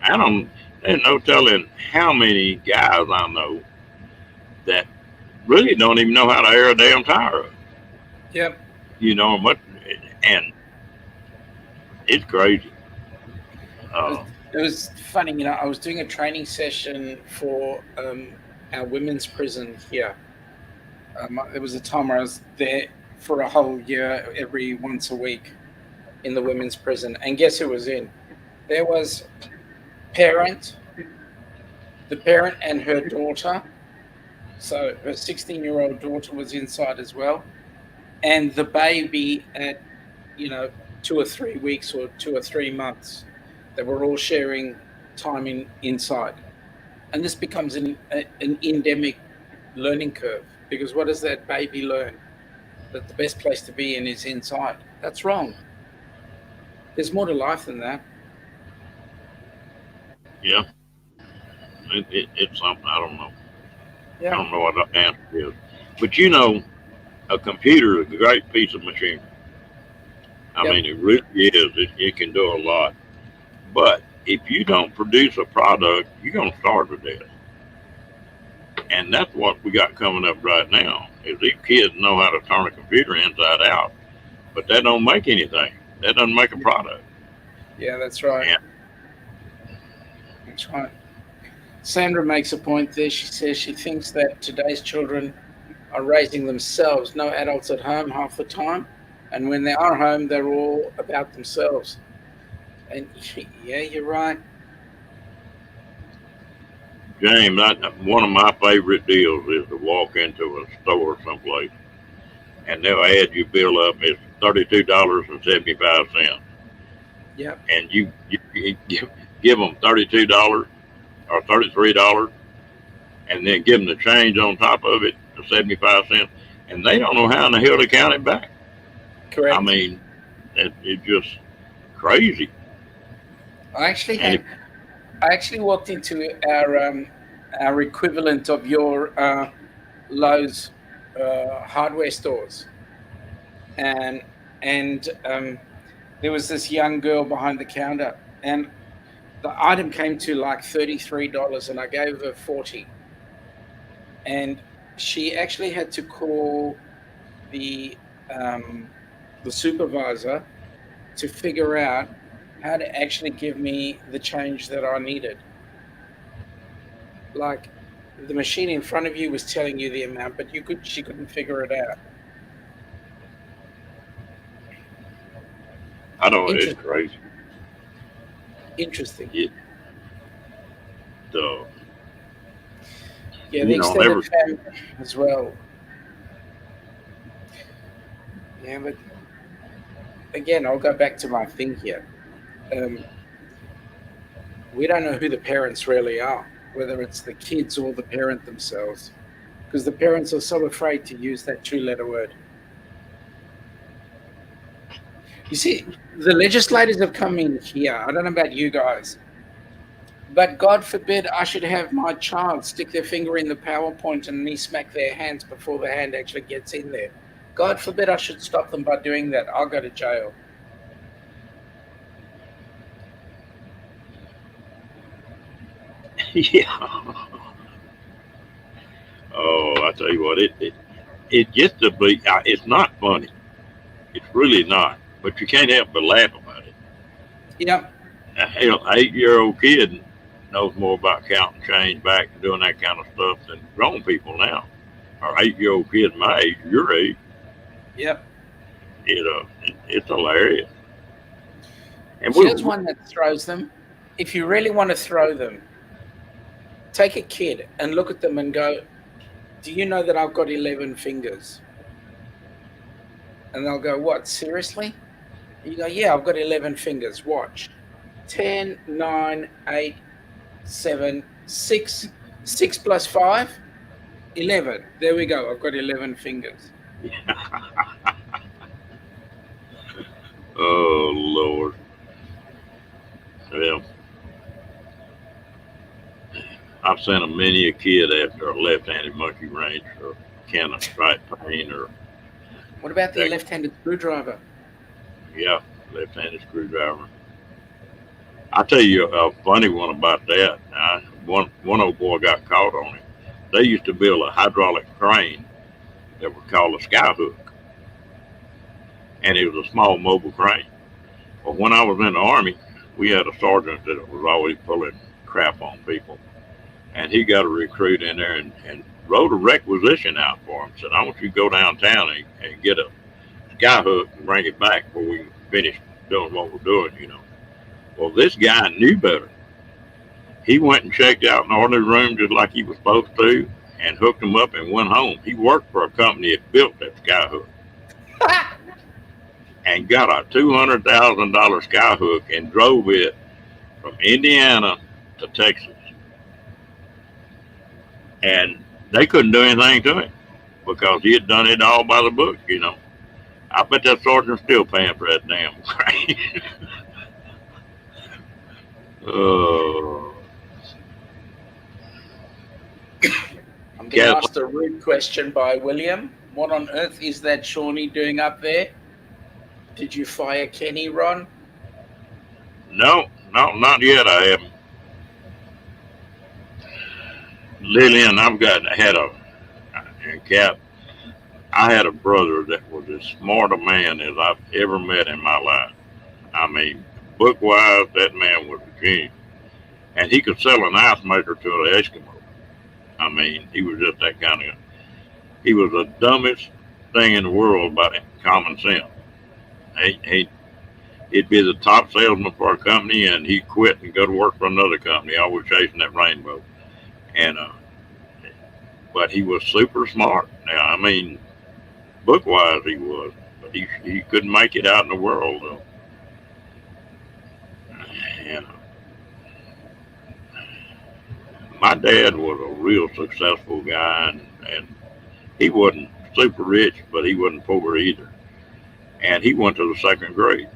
I don't. There's no telling how many guys I know that really don't even know how to air a damn tire up. Yep. What? And it's crazy. It was, Uh, it was funny, I was doing a training session for our women's prison here. There was a time where I was there for a whole year, every once a week in the women's prison. And guess who was in? There was parent, the parent and her daughter. So her 16-year-old daughter was inside as well. And the baby at, you know, 2 or 3 weeks or 2 or 3 months. They were all sharing time inside. And this becomes an endemic learning curve because what does that baby learn? That the best place to be in is inside. That's wrong. There's more to life than that. yeah, it's something I don't know. I Yeah. don't know what the answer is. But a computer is a great piece of machinery. I Yep. mean, it really is. It can do a lot. But if you don't produce a product, you're going to starve to death. And that's what we got coming up right now. Is these kids know how to turn a computer inside out, but that don't make anything. That doesn't make a product. Yeah, that's right. And That's right. Sandra makes a point there. She says she thinks that today's children are raising themselves, no adults at home half the time. And when they are home, they're all about themselves. And yeah, you're right. James, one of my favorite deals is to walk into a store someplace and they'll add your bill up. It's $32.75, Yep. and you give them $32 or $33, and then give them the change on top of it, the 75 cents, and they don't know how in the hell to count it back. I Correct. mean, it's just crazy. I actually And if had I actually walked into our equivalent of your Lowe's hardware stores, and and there was this young girl behind the counter, and the item came to like $33, and I gave her 40, and she actually had to call the um, the supervisor to figure out how to actually give me the change that I needed. Like the machine in front of you was telling you the amount, but she couldn't figure it out. I know it's Interesting, crazy. interesting. It, uh, Yeah, the you know, extended never. family as well. Yeah, but again, I'll go back to my thing here. Um, we don't know who the parents really are, whether it's the kids or the parent themselves, because the parents are so afraid to use that two-letter word. You see, the legislators have come in here. I don't know about you guys, but God forbid I should have my child stick their finger in the PowerPoint and me smack their hands before the hand actually gets in there. God forbid I should stop them by doing that. I'll go to jail. Yeah. Oh, I tell you what, it gets to be. It's not funny. It's really not. But you can't help but laugh about it. Yep. Hell, 8-year-old kid knows more about counting change back and doing that kind of stuff than grown people now. Or 8-year-old kids my age, your age. Yep. It's hilarious. And Here's we one that throws them. If you really want to throw them, take a kid and look at them and go, "Do you know that I've got 11 fingers?" And they'll go, "What? Seriously?" And you go, "Yeah, I've got 11 fingers. Watch. 10, 9, 8, 7, 6. 6 plus 5, 11. There we go. I've got 11 fingers." oh Lord. Well, I've sent a many a kid after a left-handed monkey wrench or can of strike paint or What about the that. left handed screwdriver? Yeah, left-handed screwdriver. I'll tell you a funny one about that. One old boy got caught on it. They used to build a hydraulic crane that was called a skyhook, and it was a small mobile crane. Well, when I was in the army, we had a sergeant that was always pulling crap on people, and he got a recruit in there and wrote a requisition out for him. Said, "I want you to go downtown and get a skyhook and bring it back before we finish doing what we're doing." Well, this guy knew better. He went and checked out an ordinary room just like he was supposed to, and hooked him up and went home. He worked for a company that built that skyhook and got a $200,000 skyhook and drove it from Indiana to Texas, and they couldn't do anything to him because he had done it all by the book. I bet that sergeant's still paying for that damn crane. Oh, I'm being Kathleen, asked a rude question by William. What on earth is that Shawnee doing up there? Did you fire Kenny, Ron? no, no, not yet. I haven't. Lillian, had a and Cat. I had a brother that was as smart a man as I've ever met in my life. I mean, book wise, that man was a genius, and he could sell an ice maker to an Eskimo. I mean, he was just that kind of. He was the dumbest thing in the world about it, common sense. He He'd be the top salesman for a company, and he'd quit and go to work for another company, always chasing that rainbow. And but he was super smart. Now, I mean, book wise, he was, but he couldn't make it out in the world though. And my dad was a real successful guy, and he wasn't super rich, but he wasn't poor either. And he went to the second grade.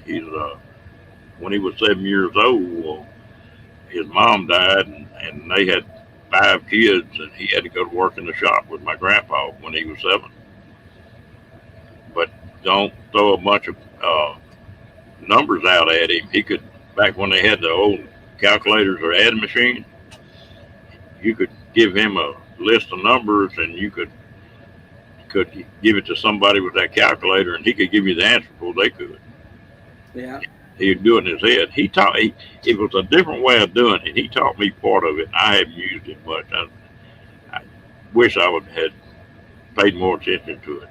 He's when he was 7 years old, well, his mom died, and they had 5 kids, and he had to go to work in the shop with my grandpa when he was 7. But don't throw a bunch of numbers out at him. He could, back when they had the old calculators or add machine, you could give him a list of numbers, and you could give it to somebody with that calculator, and he could give you the answer before they could. Yeah. He'd do it in his head. It was a different way of doing it. He taught me part of it. I haven't used it much. I wish I would had paid more attention to it,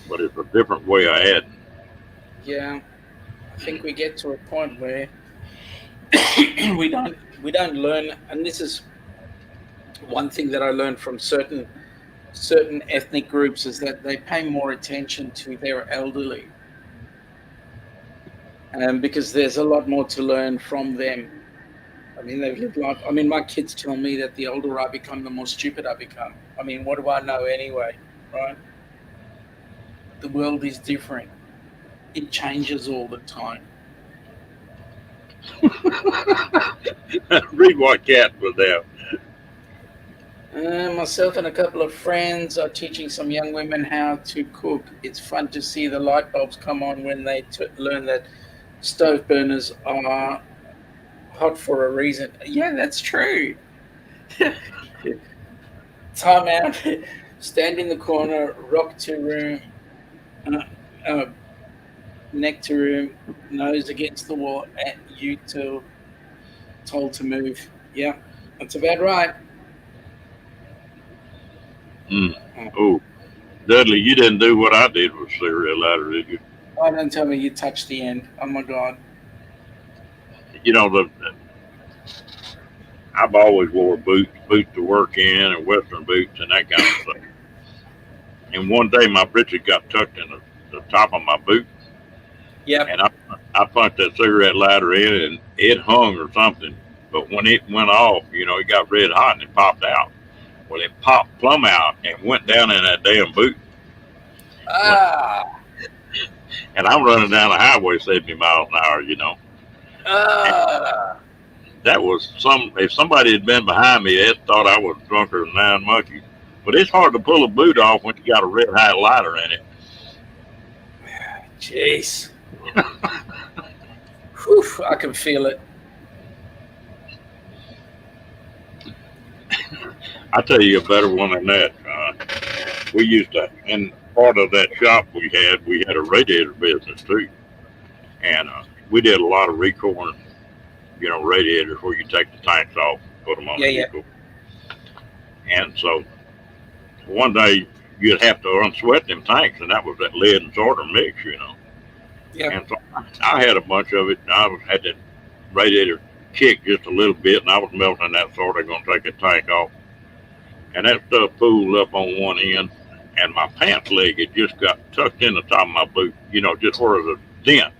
but it's a different way of adding. Yeah. I think we get to a point where we don't learn, and this is one thing that I learned from certain ethnic groups is that they pay more attention to their elderly, because there's a lot more to learn from them. I mean, they've lived life. I mean, my kids tell me that the older I become, the more stupid I become. I mean, what do I know anyway, right? The world is different. It changes all the time. Read what cat was there. Myself and a couple of friends are teaching some young women how to cook. It's fun to see the light bulbs come on when they learn that stove burners are hot for a reason. Yeah, that's true. Time out. Stand in the corner, rock to room, uh, uh, neck to room, nose against the wall, and you told to move. Yeah, that's about right. Mm. Oh, Oh, Dudley, you didn't do what I did with serial ladder, did you? oh, don't tell me you touched the end. Oh my God. You know, I've always wore boots to work in, and Western boots and that kind of stuff. And one day my britches got tucked in the top of my boot, Yep. and I punched that cigarette lighter in, and it hung or something. But when it went off, it got red hot and it popped out. Well, it popped plumb out and went down in that damn boot. Went, Ah. and I'm running down the highway 70 miles an hour. And Ah. that was if somebody had been behind me, they thought I was drunker than 9 monkeys. But it's hard to pull a boot off when you got a red hot lighter in it. Jeez. Whew, I can feel it. I tell you a better one than that. We used to, and part of that shop we had a radiator business too, and we did a lot of record, radiators where you take the tanks off, put them on Yeah, the yeah. vehicle, and so one day you'd have to unsweat them tanks, and that was that lead and solder mix. Yep. And so I had a bunch of it. And had that radiator kick just a little bit, and I was melting that solder, going to take the tank off, and that stuff pooled up on one end, and my pants leg had just got tucked in the top of my boot, just where it was a dent.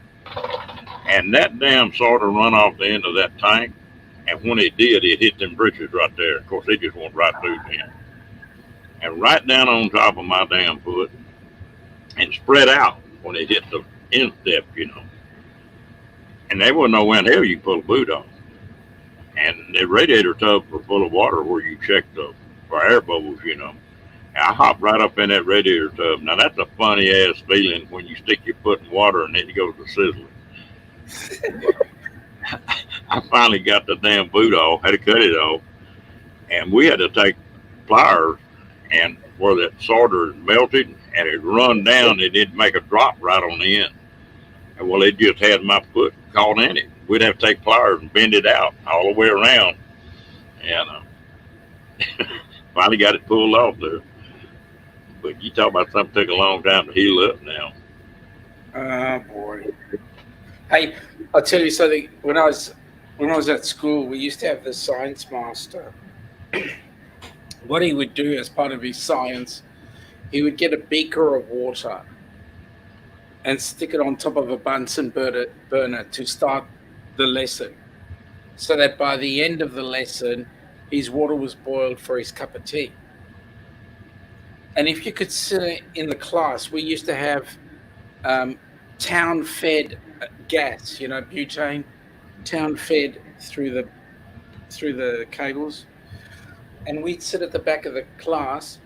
And that damn solder run off the end of that tank, and when it did, it hit them britches right there. Of course, they just went right through them, and right down on top of my damn foot, and spread out when it hit the instep. And there wasn't nowhere in hell you could pull a boot off. And the radiator tubs were full of water where you checked for air bubbles. I hopped right up in that radiator tub. Now that's a funny ass feeling when you stick your foot in water and then it goes to sizzling. But I finally got the damn boot off, had to cut it off, and we had to take pliers and where that solder melted and it run down, it didn't make a drop right on the end. And well, it just had my foot caught in it. We'd have to take pliers and bend it out all the way around, and finally got it pulled off there. But you talk about something took a long time to heal up now. Oh boy. Hey, I'll tell you something. When I was at school, we used to have the science master. What he would do as part of his science, he would get a beaker of water and stick it on top of a Bunsen burner to start the lesson, so that by the end of the lesson, his water was boiled for his cup of tea. And if you could sit in the class, we used to have um, town fed gas, butane, town fed through the cables, and we'd sit at the back of the class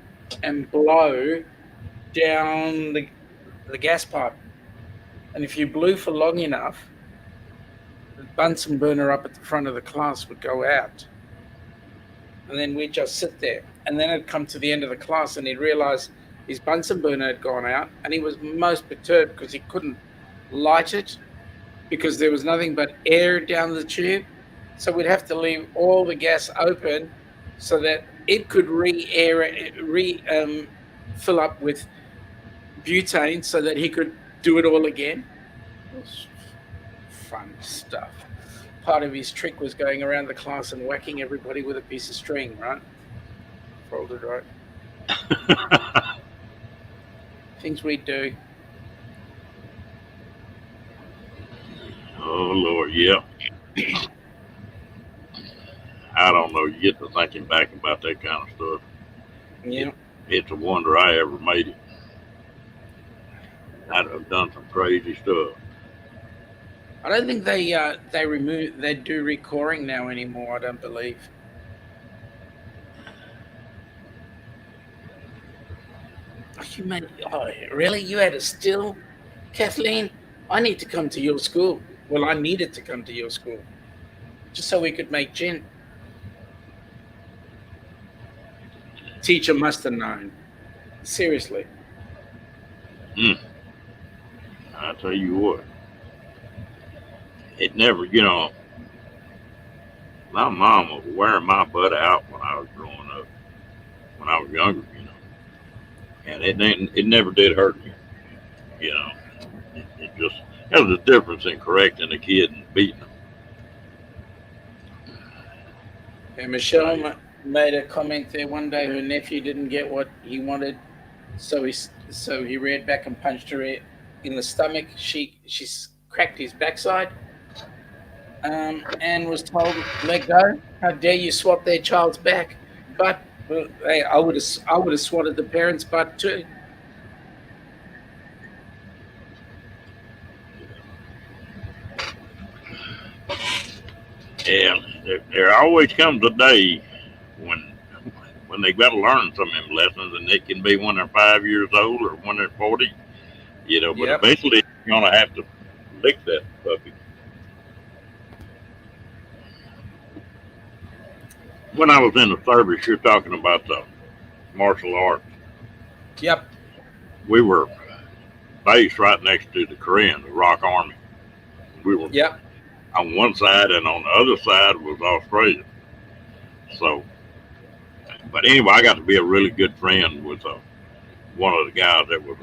and blow down the gas pipe. And if you blew for long enough, the Bunsen burner up at the front of the class would go out. And then we'd just sit there. And then it'd come to the end of the class and he'd realize his Bunsen burner had gone out. And he was most perturbed because he couldn't light it because there was nothing but air down the tube. So we'd have to leave all the gas open so that it could fill up with butane so that he could do it all again. It was fun stuff. Part of his trick was going around the class and whacking everybody with a piece of string, right? Folded right. Things we do. Oh Lord, yeah. I don't know. You get to thinking back about that kind of stuff. It, Yeah. it's a wonder I ever made it. I'd have done some crazy stuff. I don't think they do recording now anymore. I don't believe. Oh, you made oh really? You had a still, Kathleen? I need to come to your school. Well, I needed to come to your school just so we could make gin. Teacher must have known. Seriously. Mm, I tell you what, it never, you know, my mom was wearing my butt out when I was growing up, when I was younger, and it never did hurt me, you know. It just there was a difference in correcting a kid and beating them. And Uh, Michelle made a comment there one day. Her nephew didn't get what he wanted, so he ran back and punched her in the stomach. She cracked his backside, and was told, "Let go. How dare you swat their child's back?" But well, hey, I would have swatted the parents' butt too. yeah, there always comes a day when they got to learn some of them lessons, and it can be when they're 5 years old or when they're 40, But Yep. eventually, you're gonna have to lick that puppy. When I was in the service, you're talking about the martial arts. Yep. We were based right next to the Korean, the Rock Army. We were Yep. on one side, and on the other side was Australia. So, but anyway, I got to be a really good friend with one of the guys that was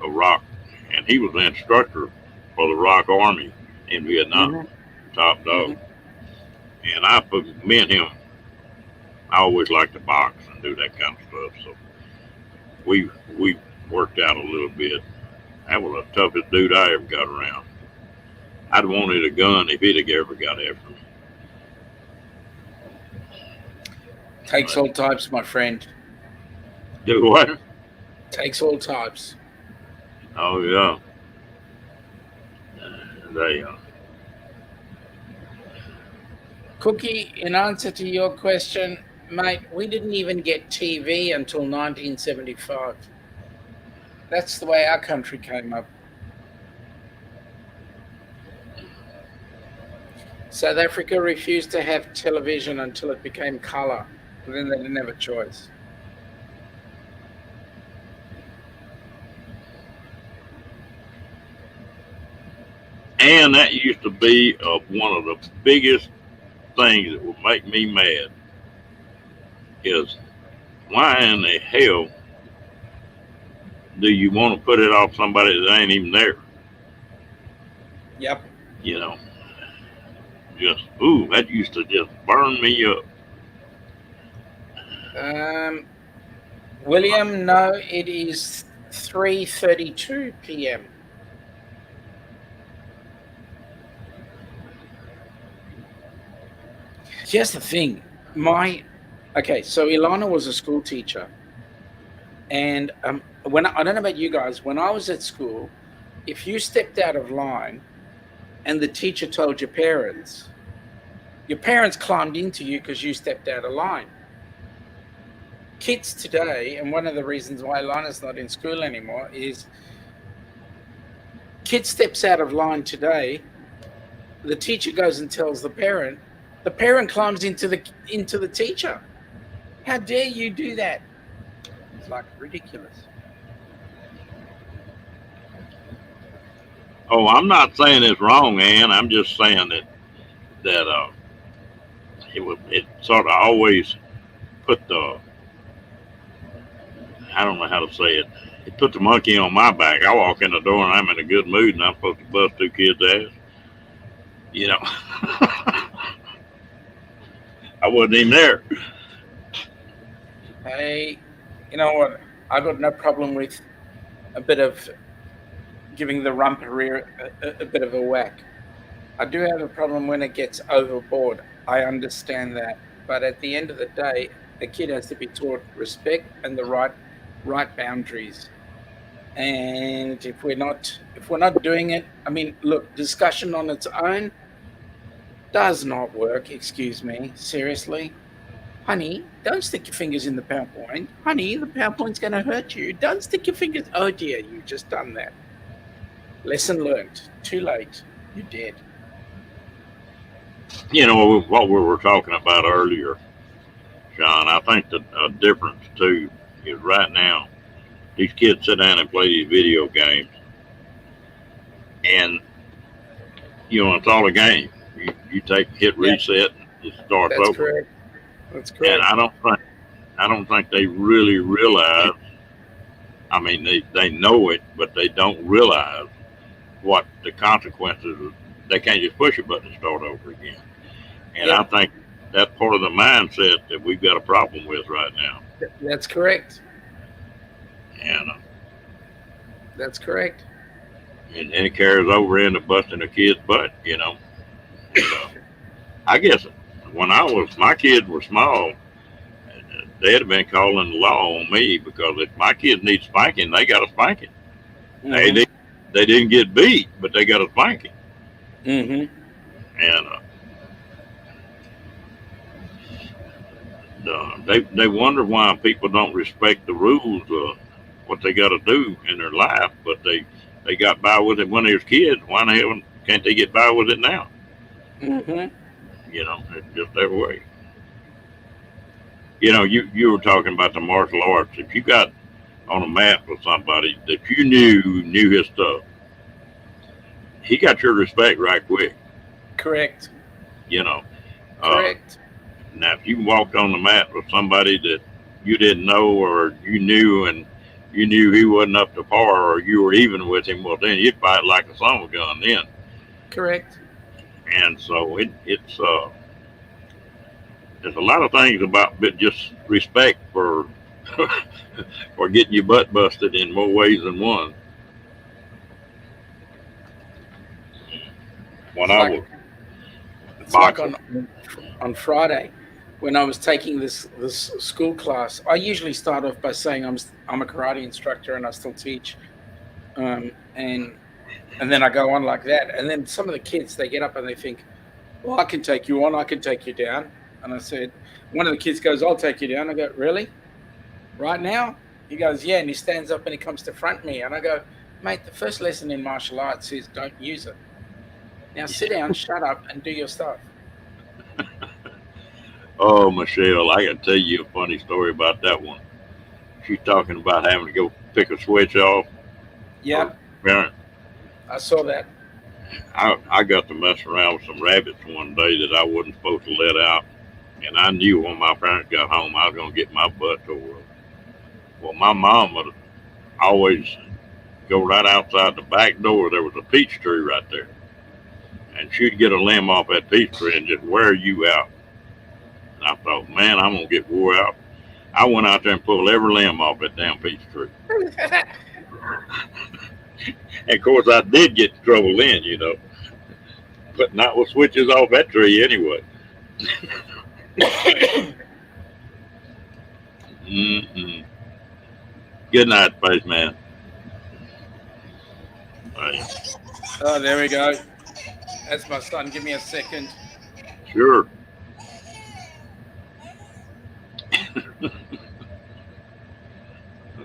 a Rock, and he was the instructor for the Rock Army in Vietnam, Hmm. top dog. Hmm. And I put me and him. I always liked to box and do that kind of stuff. So we worked out a little bit. That was the toughest dude I ever got around. I'd wanted a gun if he'd have ever got after me. Takes But all types, my friend. do what? Takes all types. Oh yeah, they. Cookie, in answer to your question, mate, we didn't even get TV until 1975. That's the way our country came up. South Africa refused to have television until it became colour. And then they didn't have a choice. And that used to be one of the biggest things that would make me mad is why in the hell do you want to put it off somebody that ain't even there? Yep. You know, just ooh, that used to just burn me up. Um, William, no, it is 3:32 p.m. Here's the thing. Okay, so Ilana was a school teacher. And I don't know about you guys, when I was at school, if you stepped out of line and the teacher told your parents climbed into you because you stepped out of line. Kids today, and one of the reasons why Ilana's not in school anymore is kid steps out of line today, the teacher goes and tells the parent climbs into the teacher. How dare you do that? It's like ridiculous. Oh, I'm not saying it's wrong, Ann. I'm just saying that it sort of always put the, I don't know how to say it. It put the monkey on my back. I walk in the door and I'm in a good mood and I'm supposed to bust two kids' ass. You know, I wasn't even there. Hey, you know what? I got no problem with a bit of giving the rump rear a bit of a whack. I do have a problem when it gets overboard. I understand that, but at the end of the day, a kid has to be taught respect and the right boundaries. And if we're not doing it, I mean, look, discussion on its own does not work. Excuse me, seriously. Honey, don't stick your fingers in the PowerPoint. Honey, the PowerPoint's going to hurt you. Don't stick your fingers. Oh dear, you just done that. Lesson learned. Too late. You're dead. You know what we were talking about earlier, John. I think the difference too is right now these kids sit down and play these video games, and it's all a game. You take hit Yep, reset, and it starts that's over. correct. That's And correct. I don't think they really realize. I mean, they know it, but they don't realize what the consequences. They can't just push a button and start over again. And I Yep, think that's part of the mindset that we've got a problem with right now. that's correct. And That's correct. and it carries over into busting a kid's butt. And I guess when my kids were small, they'd have been calling the law on me because if my kids need spanking, they got a spanking. They Mm-hmm. did, they didn't get beat, but they got a spanking. Mm-hmm. And they wonder why people don't respect the rules of what they got to do in their life, but they got by with it when they was kids. Why the hell can't they get by with it now? Mm-hmm. It's just that way. You were talking about the martial arts. If you got on a mat with somebody that you knew his stuff, he got your respect right quick. Correct. You know, uh, Correct. now if you walked on the mat with somebody that you didn't know or you knew and you knew he wasn't up to par or you were even with him, well then you'd fight like a son of a gun then. Correct. And so there's a lot of things about but just respect for for getting your butt busted in more ways than one. When It's I like was it's like boxing, on Friday when I was taking this school class. I usually start off by saying I'm a karate instructor and I still teach. Um, and and then I go on like that. And then some of the kids they get up and they think, well, I can take you on, I can take you down. And I said, one of the kids goes, I'll take you down. I go, really? Right now? He goes, yeah. And he stands up and he comes to front me. And I go, mate, the first lesson in martial arts is don't use it. Now sit down, shut up, and do your stuff. oh Michelle, I can tell you a funny story about that one. She's talking about having to go pick a switch off her Yep, parent. I saw that. I got to mess around with some rabbits one day that I wasn't supposed to let out, and I knew when my parents got home I was gonna get my butt tore up. Well, my mom would always go right outside the back door. There was a peach tree right there, and she'd get a limb off that peach tree and just wear you out. And I thought, man, I'm gonna get wore out. I went out there and pulled every limb off that damn peach tree. And of course, I did get in trouble then, but not with switches off that tree anyway. Mm-mm. Good night, Spaceman. Hey, Oh, there we go. That's my son. Give me a second. sure.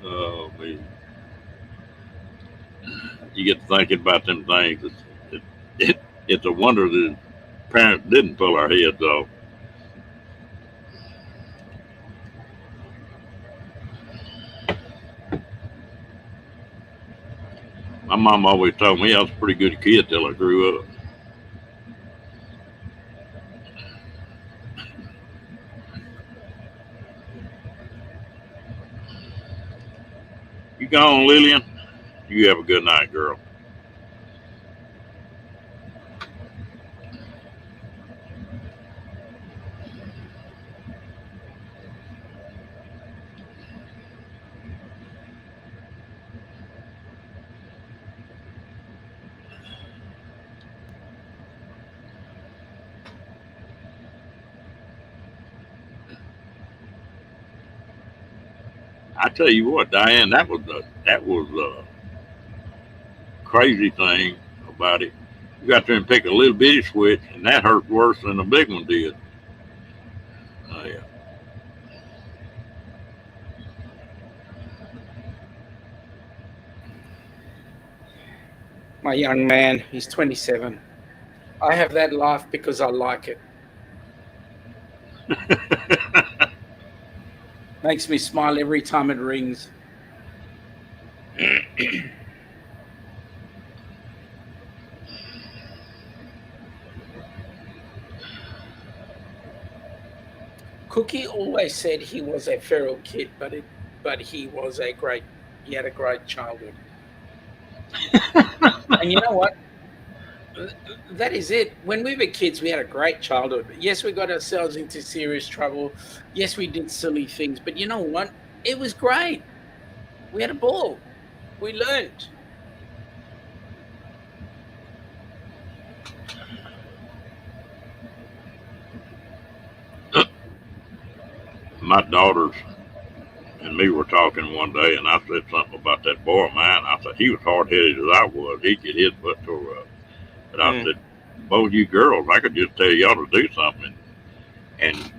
Oh, man. You get to thinking about them things. It's a wonder that parents didn't pull our heads off. My mom always told me I was a pretty good kid till I grew up. You gone, Lillian? You have a good night, girl. I tell you what, Diane, that was a crazy thing about it. You got there and pick a little bitty switch, and that hurt worse than a big one did. Yeah. My young man, he's 27. I have that life because I like it. Makes me smile every time it rings. Cookie always said he was a feral kid, but he had a great childhood. And you know what? That is it. When we were kids, we had a great childhood. Yes, we got ourselves into serious trouble. Yes, we did silly things, but you know what? It was great. We had a ball. We learned. My daughters and me were talking one day, and I said something about that boy of mine. I said he was hard headed as I was. He could hit butt tore up. But I Mm. said, both you girls, I could just tell y'all to do something, and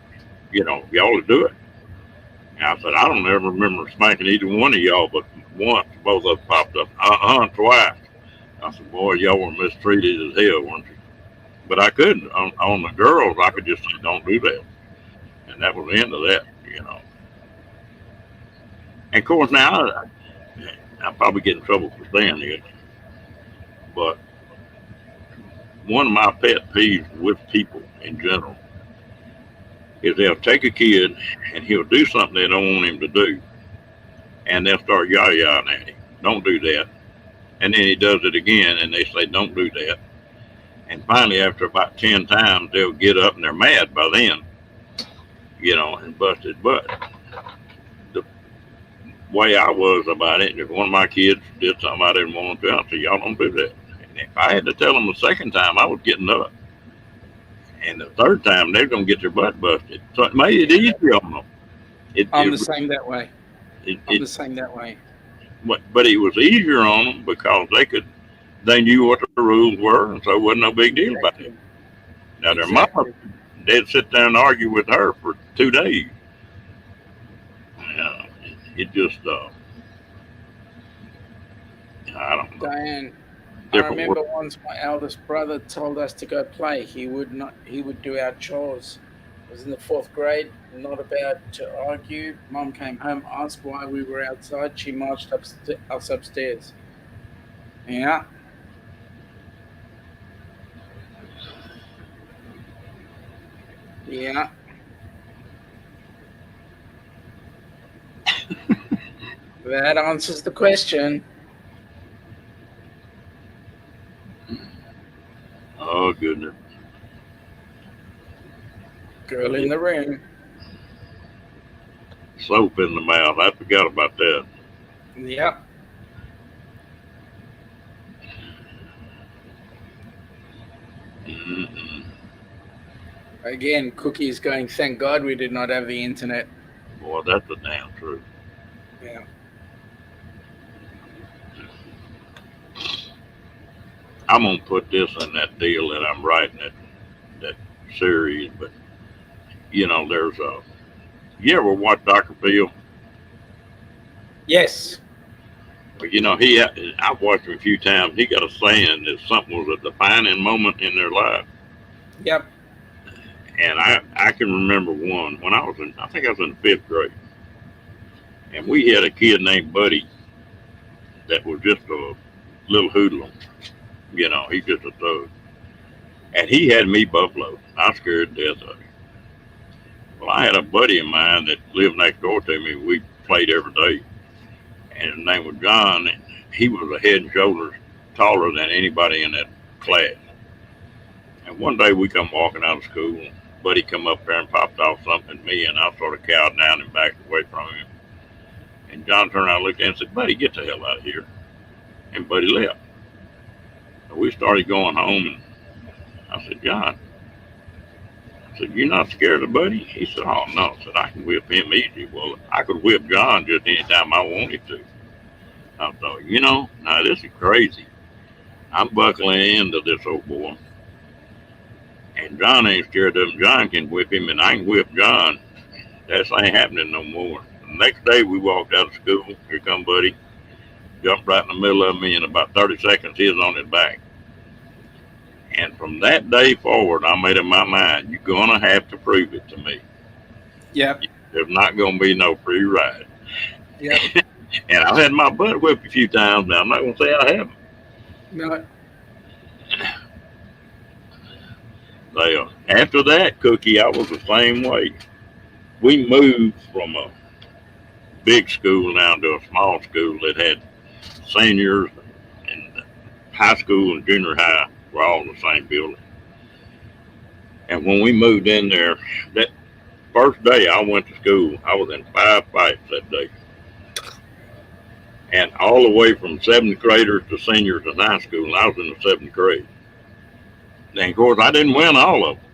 y'all would do it. And I said, I don't ever remember spanking either one of y'all, but once both of us popped up. Twice. I said, boy, y'all were mistreated as hell, weren't you? But I couldn't. On the girls, I could just say, don't do that. And that was the end of that. And of course, now I probably get in trouble for saying this, but one of my pet peeves with people in general is they'll take a kid and he'll do something they don't want him to do, and they'll start yah-yahing at him. Don't do that. And then he does it again, and they say, don't do that. And finally, after about 10 times, they'll get up and they're mad by then, and bust his butt. The way I was about it, if one of my kids did something I didn't want them to, I said, y'all don't do that. And if I had to tell them the second time, I was getting up. And the third time, they're going to get their butt busted. So it made it easier on them. It, I'm it, the same that way. it, I'm it, the same that way. but it was easier on them because they knew what the rules were, and so it wasn't no big deal about it. Exactly. Now their mama, Exactly. they'd sit there and argue with her for 2 days. Uh, it just, I don't know, Diane, I different world. remember once my eldest brother told us to go play. He would not. He would do our chores. I was in the fourth grade. Not about to argue. Mom came home, asked why we were outside. She marched us upstairs. Yeah, yeah. That answers the question. Oh, good. Girl in the room. Soap in the mouth. I forgot about that. Yep. Mm-mm. Again, Cookie's going, thank God we did not have the internet. Boy, that's the damn truth. Yeah. I'm gonna put this in that deal that I'm writing that series, but there's a. You ever watch Dr. Phil? Yes. Well, I've watched him a few times. He got a saying that something was a defining moment in their life, Yep. and I can remember one when I think I was in the fifth grade, and we had a kid named Buddy that was just a little hoodlum. He's just a thug, and he had me buffaloed. I was scared to death of him. Well, I had a buddy of mine that lived next door to me. We played every day, and his name was John. And he was a head and shoulders taller than anybody in that class. And one day we come walking out of school, and Buddy come up there and popped off something at me, and I sort of cowed down and backed away from him. And John turned around and looked at him and said, "Buddy, get the hell out of here." And Buddy left. So we started going home, and I said, "John," I said, "you're not scared of Buddy?" He said, "Oh, no." I said, "I can whip him easy." Well, I could whip John just any time I wanted to. I thought, now this is crazy. I'm buckling into this old boy. And John ain't scared of him. John can whip him, and I can whip John. That ain't happening no more. The next day we walked out of school. Here come Buddy. Jumped right in the middle of me. In about 30 seconds, he was on his back. And from that day forward, I made up my mind, you're going to have to prove it to me. Yep. There's not going to be no free ride. Yep. And I've had my butt whipped a few times. Now, I'm not going to say I haven't. No. After that, Cookie, I was the same way. We moved from a big school down to a small school that had seniors and high school and junior high were all in the same building. And when we moved in there, that first day I went to school, I was in 5 fights that day. And all the way from seventh graders to seniors in high school, and I was in the seventh grade. And of course, I didn't win all of them,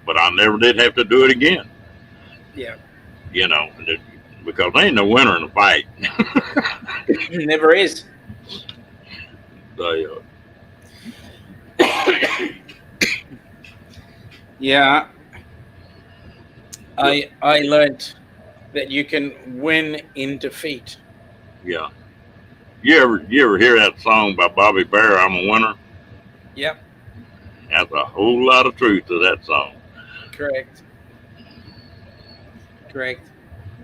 but I never did have to do it again. Yeah. Because there ain't no winner in a fight. Never is. They, Yeah. I learned that you can win in defeat. yeah. You ever hear that song by Bobby Bear, "I'm a Winner"? Yep. That's a whole lot of truth to that song. Correct.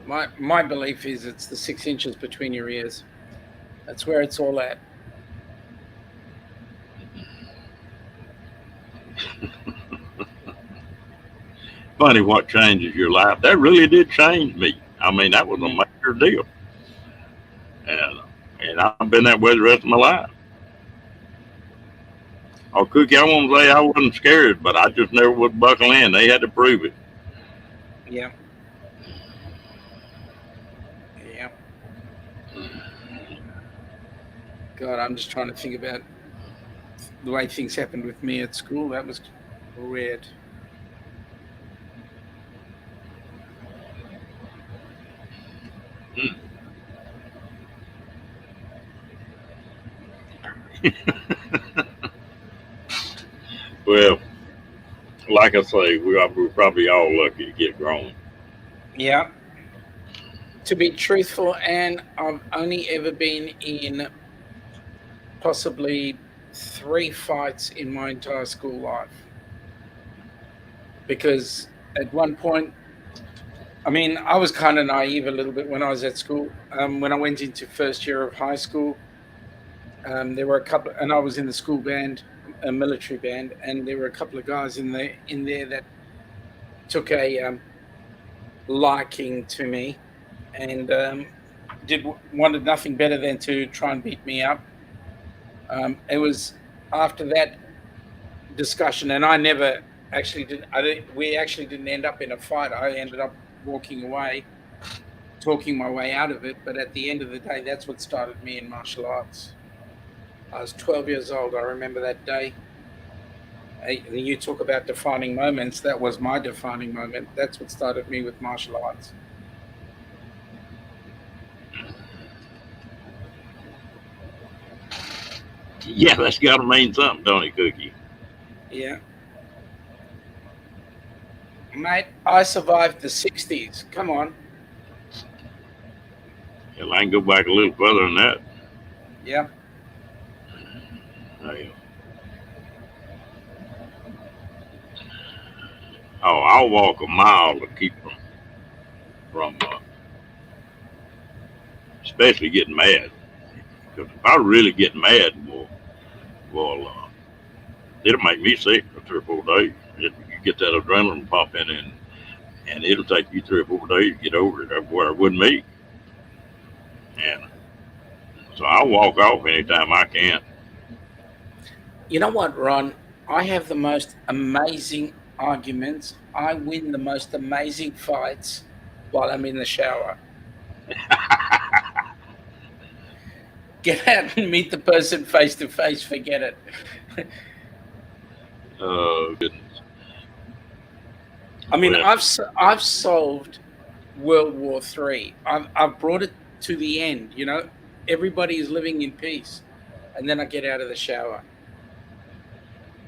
My belief is it's the 6 inches between your ears. That's where it's all at. Funny what changes your life. That really did change me. I mean, that was a major deal. And I've been that way the rest of my life. Oh, Cookie, I won't say I wasn't scared, but I just never would buckle in. They had to prove it. Yeah. Yeah. God, I'm just trying to think about the way things happened with me at school. That was weird. Well, like I say, we're probably all lucky to get grown. Yeah. To be truthful, and I've only ever been in possibly 3 fights in my entire school life. Because at one point, I mean, I was kind of naive a little bit when I was at school. When I went into first year of high school, there were a couple, and I was in the school band, a military band, and there were a couple of guys in there that took a liking to me, and wanted nothing better than to try and beat me up. It was after that discussion, and I never Actually, didn't I? We actually didn't end up in a fight. I ended up walking away, talking my way out of it. But at the end of the day, that's what started me in martial arts. I was 12 years old. I remember that day. You talk about defining moments. That was my defining moment. That's what started me with martial arts. Yeah, that's got to mean something, don't it, Cookie? Yeah, mate. I survived the 60s. Come on. Hell, I can go back a little further than that. Yeah. I, oh, I'll walk a mile to keep from especially getting mad. Because if I really get mad, well, it'll make me sick for 3 or 4 days. You get that adrenaline pumping, and it'll take you 3 or 4 days to get over it. Where it wouldn't me. And so I'll walk off anytime I can. You know what, Ron? I have the most amazing arguments. I win the most amazing fights while I'm in the shower. Get out and meet the person face to face. Forget it. Goodness. I mean, Well, I've solved World War Three. I've brought it to the end. Everybody is living in peace, and then I get out of the shower.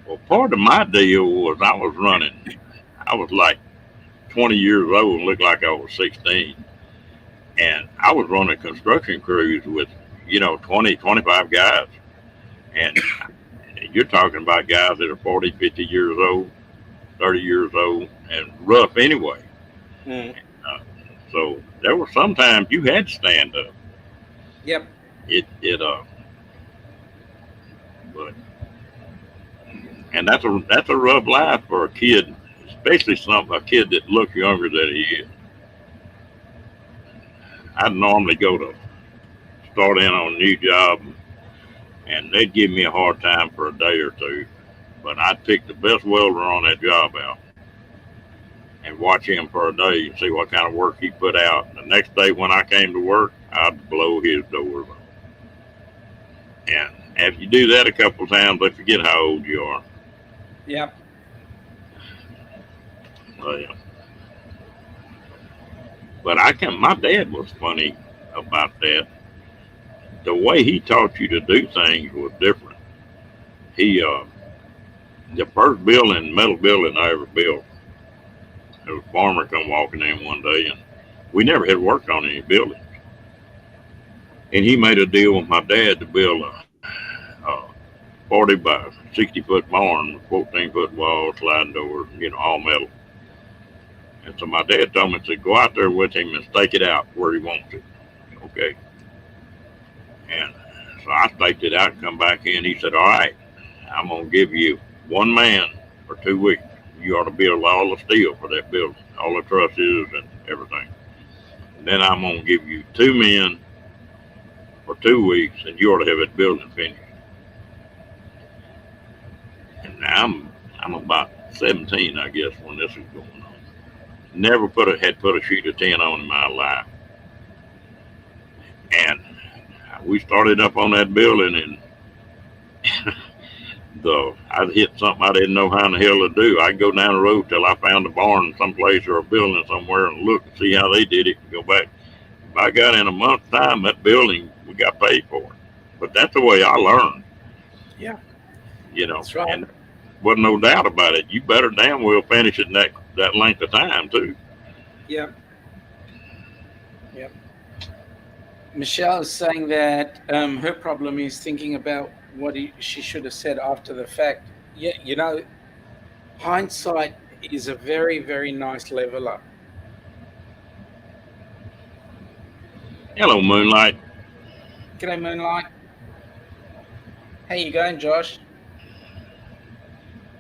well, part of my deal was I was running. I was like 20 years old and looked like I was 16. And I was running construction crews with, 20, 25 guys. And you're talking about guys that are 40, 50 years old, 30 years old, and rough anyway. Mm. Uh, so there were sometimes you had to stand up. Yep. It but and that's a rough life for a kid, especially a kid that looks younger than he is. I'd normally go to start in on a new job, and they'd give me a hard time for a day or two. But I'd pick the best welder on that job out and watch him for a day and see what kind of work he put out. And the next day when I came to work, I'd blow his doors off. And if you do that a couple of times, they forget how old you are. Yep. Yeah. But I can. My dad was funny about that. The way he taught you to do things was different. He, the first building, metal building I ever built, there was a farmer come walking in one day, and we never had worked on any building. And he made a deal with my dad to build a 40 by 60-foot barn with 14-foot walls, sliding doors, all metal. And so my dad told me, to go out there with him and stake it out where he wants it. Okay. And so I staked it out and come back in. He said, all right, I'm going to give you one man for 2 weeks. You ought to build all the steel for that building, all the trusses and everything. And then I'm going to give you 2 men for 2 weeks, and you ought to have that building finished. And now I'm about 17, I guess, when this is going on. Never had put a sheet of tin on in my life. And we started up on that building, and I'd hit something I didn't know how in the hell to do. I'd go down the road till I found a barn someplace or a building somewhere and look and see how they did it and go back. If I got in a month's time, that building, we got paid for it. But that's the way I learned, Yeah. That's and right. wasn't no doubt about it. You better damn well finish it in that length of time, too. Yep. Yep. Michelle is saying that her problem is thinking about what she should have said after the fact. Yeah, hindsight is a very, very nice leveler. Hello, Moonlight. G'day, Moonlight. How you going, Josh?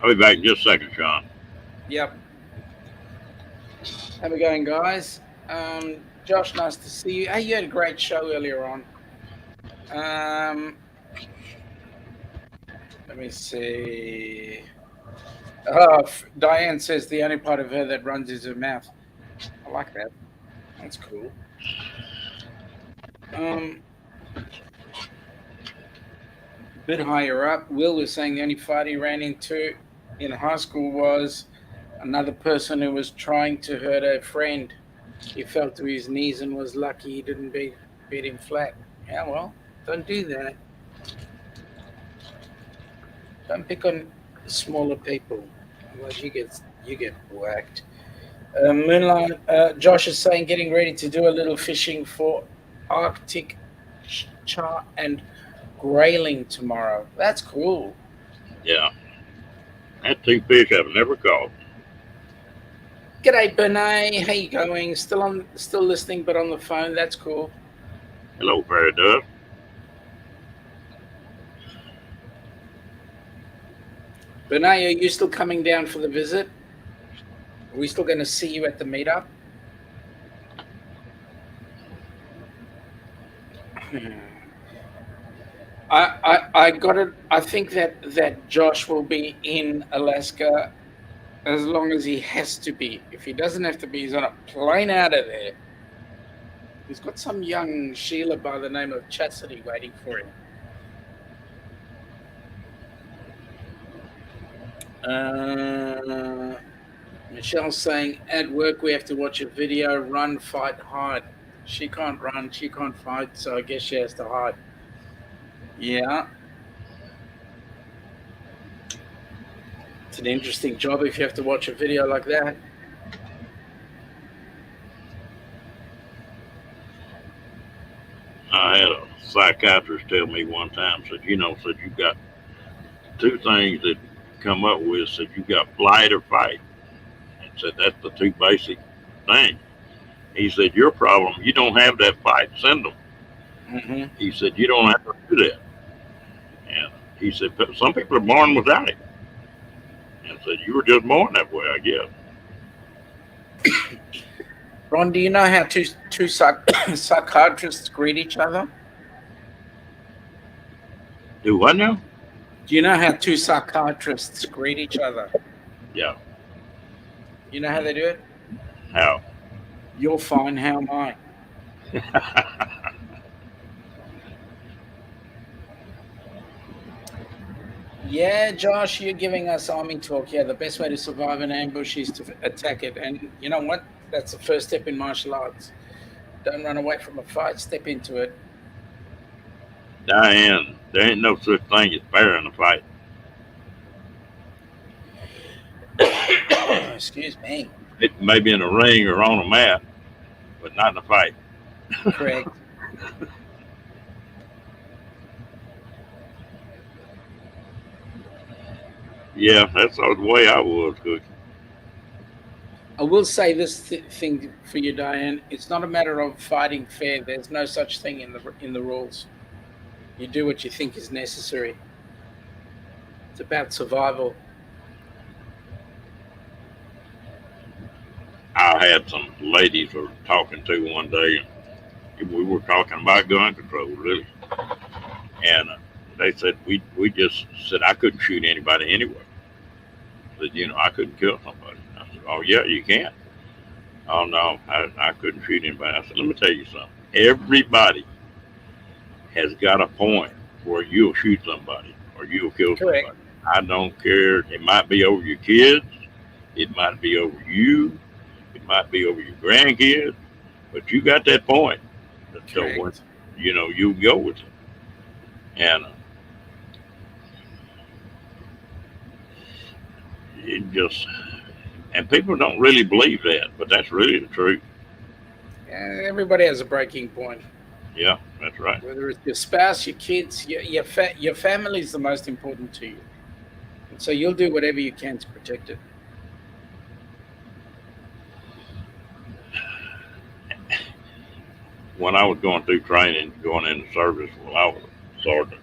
I'll be back in just a second, Sean. Yep. How we going, guys? Josh, nice to see you. Hey, you had a great show earlier on. Let me see. Diane says the only part of her that runs is her mouth. I like that. That's cool. Um, a bit higher up, Will was saying the only fight he ran into in high school was another person who was trying to hurt a friend. He fell to his knees and was lucky he didn't beat him flat. Yeah, well, don't do that. Don't pick on smaller people. Otherwise, you get whacked. Moonlight. Josh is saying getting ready to do a little fishing for Arctic char and grayling tomorrow. That's cool. Yeah, that two fish I've never caught. G'day, Benay. How you going? Still listening, but on the phone. That's cool. Hello, fairy dust. Benay, are you still coming down for the visit? Are we still going to see you at the meetup? I got it. I think that Josh will be in Alaska as long as he has to be. If he doesn't have to be, he's on a plane out of there. He's got some young Sheila by the name of Chastity waiting for him. Michelle's saying, at work we have to watch a video, run, fight, hide. She can't run, she can't fight, so I guess she has to hide. Yeah. It's an interesting job if you have to watch a video like that. I had a psychiatrist tell me one time, said you got two things that come up with, said you got flight or fight. And said that's the two basic things. He said, your problem, you don't have that fight, send them. Mm-hmm. He said, you don't have to do that. And he said, some people are born without it. And said, you were just born that way, I guess. Ron, do you know how two psychiatrists greet each other? Do what now? Do you know how two psychiatrists greet each other? Yeah. You know how they do it? How? You're fine, how am I? Yeah, Josh, you're giving us army talk. Yeah, the best way to survive an ambush is to attack it. And you know what? That's the first step in martial arts. Don't run away from a fight, step into it. Diane, there ain't no such thing as fair in a fight. Excuse me. It may be in a ring or on a mat, but not in a fight. Correct. Yeah, that's the way I was, Cookie. I will say this thing for you, Diane. It's not a matter of fighting fair. There's no such thing in the rules. You do what you think is necessary. It's about survival. I had some ladies were talking to one day, and we were talking about gun control, really. And they said, we just said I couldn't shoot anybody anyway. That I couldn't kill somebody. I said, oh yeah, you can. Oh no, I couldn't shoot anybody. I said, let me tell you something. Everybody has got a point where you'll shoot somebody or you'll kill Correct. somebody. I don't care. It might be over your kids. It might be over you. It might be over your grandkids. But you got that point. So when, you go with it. And it just, and people don't really believe that, but that's really the truth. Everybody has a breaking point. Yeah, that's right. Whether it's your spouse, your kids, your family is the most important to you. And so you'll do whatever you can to protect it. When I was going through training, going into service, well, I was a sergeant,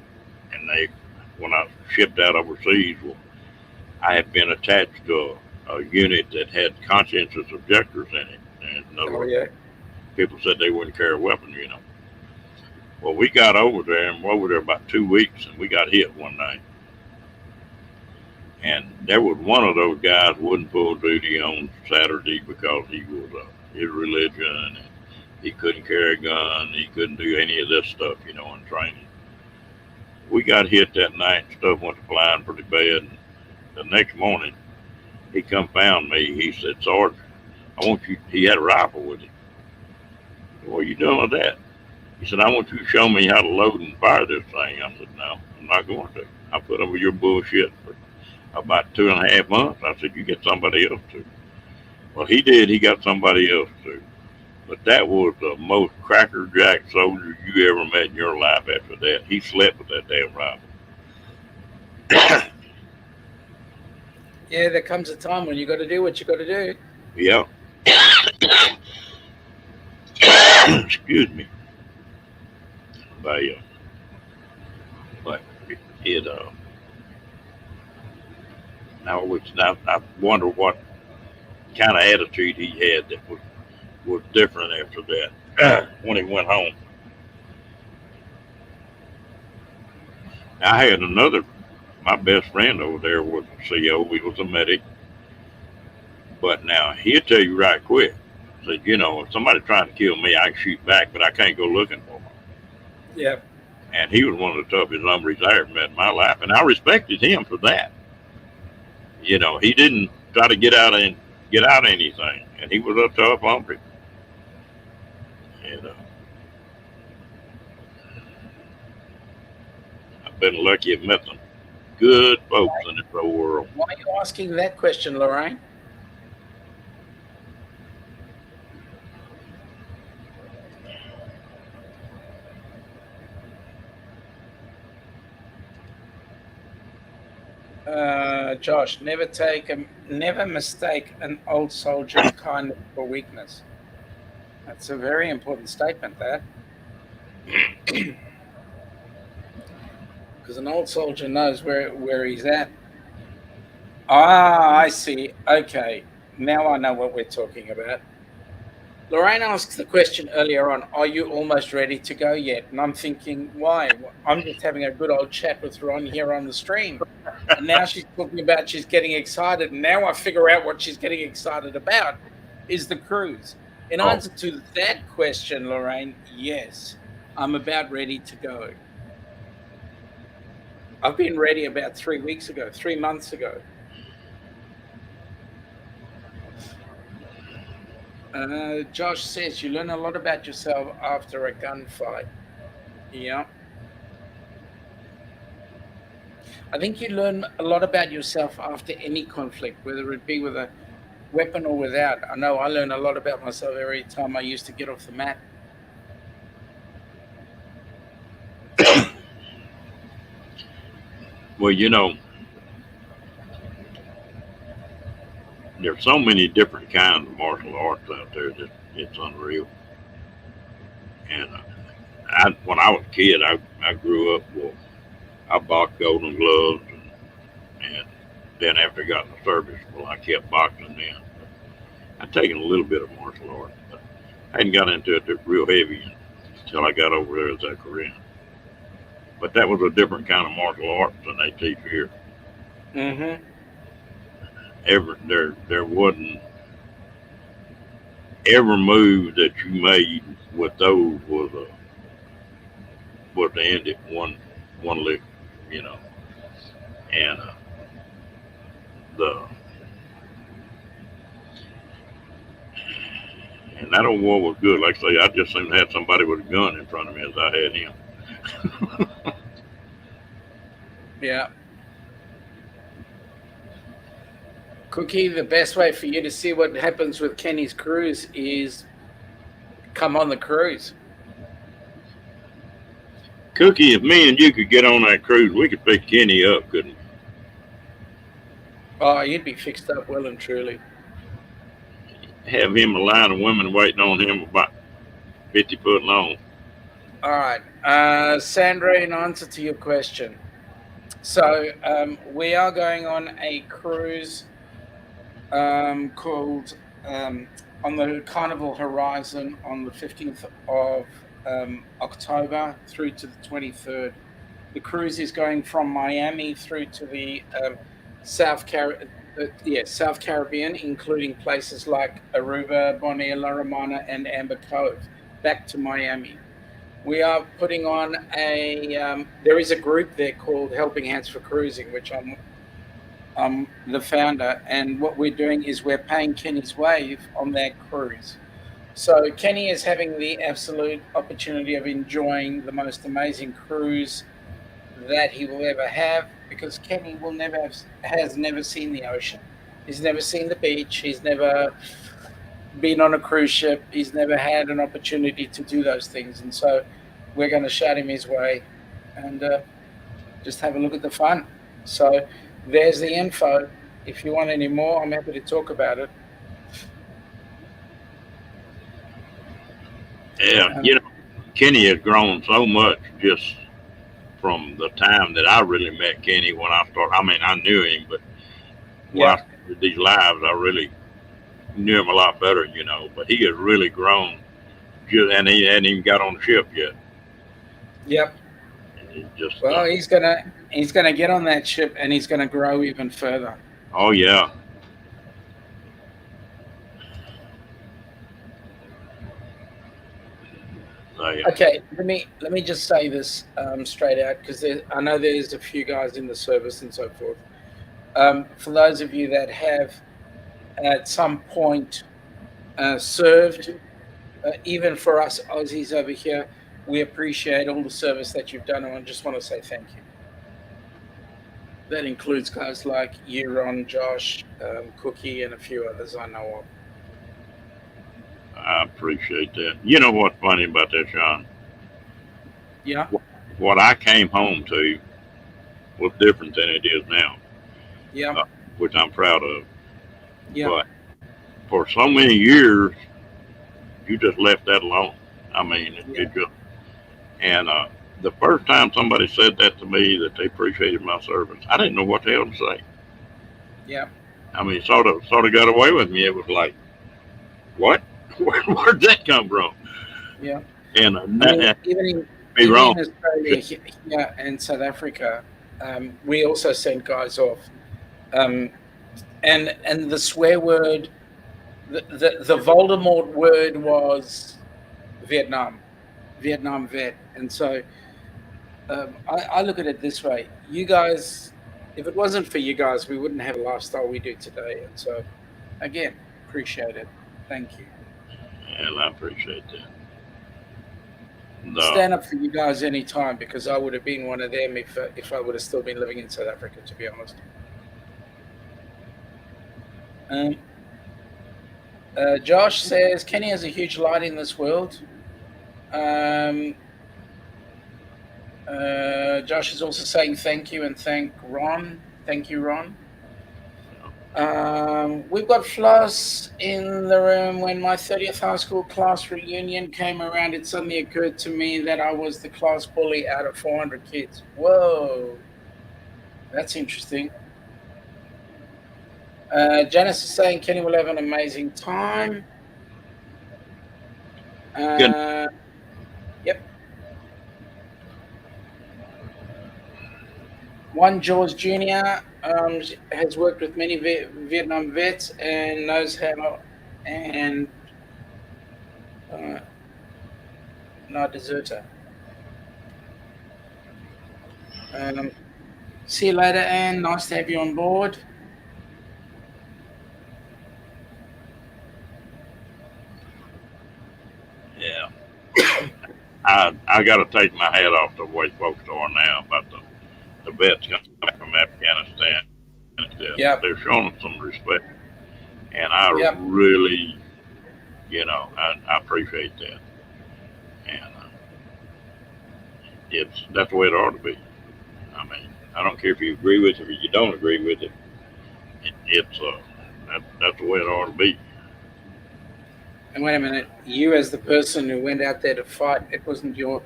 and when I shipped out overseas, well, I had been attached to a unit that had conscientious objectors in it. And in other words, people said they wouldn't carry a weapon, Well, we got over there, and we're over there about 2 weeks, and we got hit one night. And there was one of those guys wouldn't pull duty on Saturday because he was his religion. And he couldn't carry a gun. He couldn't do any of this stuff, in training. We got hit that night. Stuff went flying pretty bad. And the next morning, he come found me. He said, "Sarge, I want you." He had a rifle with him. "What are you doing with that?" He said, "I want you to show me how to load and fire this thing." I said, "No, I'm not going to. I put up with your bullshit for about 2.5 months." I said, "You get somebody else to." Well, he did. He got somebody else to. But that was the most crackerjack soldier you ever met in your life after that. He slept with that damn rifle. Yeah, there comes a time when you got to do what you got to do. Yeah. Excuse me. But, but it I wonder what kind of attitude he had that was different after that when he went home. I had another, my best friend over there was a CO. He was a medic. But now he'll tell you right quick. Said, if somebody trying to kill me, I can shoot back, but I can't go looking for them. Yeah. And he was one of the toughest hombres I ever met in my life, and I respected him for that. He didn't try to get out anything, and he was a tough hombre. And I've been lucky to met some good folks in this whole world. Why are you asking that question, Lorraine? Josh, never mistake an old soldier's kindness for weakness. That's a very important statement, that, because an old soldier knows where he's at. Ah, I see. Okay, now I know what we're talking about. Lorraine asked the question earlier on, are you almost ready to go yet? And I'm thinking, why? I'm just having a good old chat with Ron here on the stream. And now she's talking about she's getting excited. And now I figure out what she's getting excited about is the cruise. In Oh, answer to that question, Lorraine, yes, I'm about ready to go. I've been ready about 3 weeks ago, 3 months ago. Josh says you learn a lot about yourself after a gunfight. Yeah. I think you learn a lot about yourself after any conflict, whether it be with a weapon or without. I know I learn a lot about myself every time I used to get off the mat. well, there's so many different kinds of martial arts out there that it's unreal. And when I was a kid, I grew up. Well, I boxed Golden Gloves, and then after I got in the service, well, I kept boxing then. I'd taken a little bit of martial arts, but I hadn't got into it real heavy until I got over there as a Korean. But that was a different kind of martial arts than they teach here. Mm-hmm. There wasn't every move that you made with those was to end it one lick, you know. And the and that old war was good. Like I say, I just soon had somebody with a gun in front of me as I had him. Yeah. Cookie, the best way for you to see what happens with Kenny's cruise is come on the cruise. Cookie, if me and you could get on that cruise, we could pick Kenny up, couldn't we? Oh, you'd be fixed up well and truly. Have him a line of women waiting on him about 50 foot long. All right. Sandra, in answer to your question. So we are going on a cruise called on the Carnival Horizon on the 15th of October through to the 23rd. The cruise is going from Miami through to the South Caribbean, including places like Aruba, Bonaire, La Romana, and Amber Cove, back to Miami. We are putting on there is a group there called Helping Hands for Cruising, which I'm the founder. And what we're doing is we're paying Kenny's wave on that cruise. So Kenny is having the absolute opportunity of enjoying the most amazing cruise that he will ever have, because Kenny will never has never seen the ocean. He's never seen the beach. He's never been on a cruise ship. He's never had an opportunity to do those things, and so we're going to shout him his way, and just have a look at the fun. So there's the info. If you want any more, I'm happy to talk about it. Yeah, Um, Kenny has grown so much just from the time that I really met Kenny when I started. I mean, I knew him, but when I yeah, started these lives, I really knew him a lot better. But he has really grown, and he hadn't even got on the ship yet. yep. And he's just, Well, he's gonna get on that ship, and he's gonna grow even further. oh yeah, yeah. Okay, let me just say this straight out, because I know there's a few guys in the service and so forth. For those of you that have at some point served, even for us Aussies over here, we appreciate all the service that you've done, and I just want to say thank you. That includes guys like you, Ron, Josh, Cookie, and a few others I know of. I appreciate that. You know what's funny about that, Sean? Yeah, What I came home to was different than it is now, yeah, uh, which I'm proud of. yeah, But for so many years, you just left that alone. I mean, yeah, it just and the first time somebody said that to me that they appreciated my service, I didn't know what the hell to say. yeah, I mean, sort of got away with me. It was like, what? Where'd that come from? yeah. And I mean, that even in be wrong. Australia, here and South Africa, we also send guys off. Um, and the swear word, the Voldemort word was Vietnam, Vietnam vet. And so I look at it this way: you guys, if it wasn't for you guys, we wouldn't have a lifestyle we do today. And so, again, appreciate it. Thank you. And I appreciate that. No, Stand up for you guys anytime, because I would have been one of them if I would have still been living in South Africa, to be honest. Um, Josh says Kenny has a huge light in this world. Um, Josh is also saying thank you and thank Ron. Thank you, Ron. We've got Floss in the room. When my 30th high school class reunion came around, it suddenly occurred to me that I was the class bully out of 400 kids. Whoa, that's interesting. Janice is saying Kenny will have an amazing time. good. Yep. One George Jr. Has worked with many Vietnam vets and knows how, and not deserter. Um, See you later, Anne. Nice to have you on board. Yeah, I got to take my hat off to the way folks are now about the vets coming back from Afghanistan. Yep. They're showing them some respect, and I Yep. really, I appreciate that. And that's the way it ought to be. I mean, I don't care if you agree with it or you don't agree with it. That's the way it ought to be. And wait a minute, you as the person who went out there to fight, it wasn't your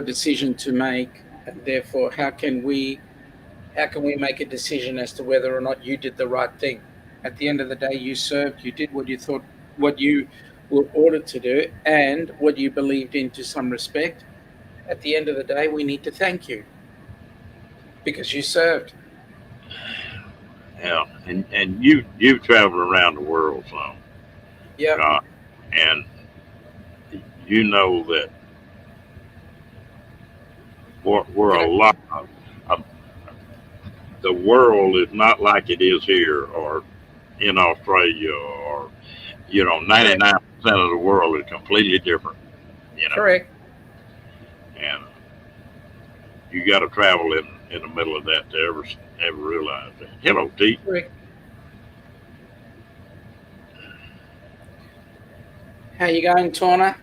decision to make, and therefore, how can we make a decision as to whether or not you did the right thing? At the end of the day, you served, you did what you thought, what you were ordered to do, and what you believed in to some respect. At the end of the day, we need to thank you because you served. Yeah, and you've traveled around the world some, Yep. uh, and you know that we're Can a I, lot of the world is not like it is here or in Australia or 99% correct. of the world is completely different. You know, Correct. and you got to travel in the middle of that to ever realize that. Hello, T. Correct. How you going, Torna?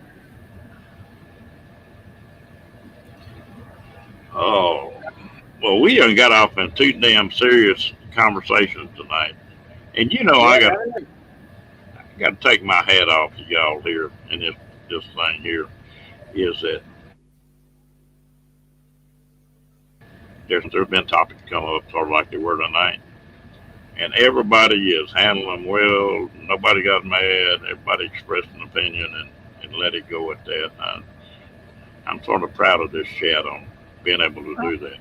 Oh, well, we done got off in two damn serious conversations tonight, and Yeah, no. I got to take my hat off to y'all here in this thing here. Is that there's been topics come up sort of like they were tonight, and everybody is handling them well. Nobody got mad. Everybody expressed an opinion and let it go at that. I'm sort of proud of this chat on being able to do that.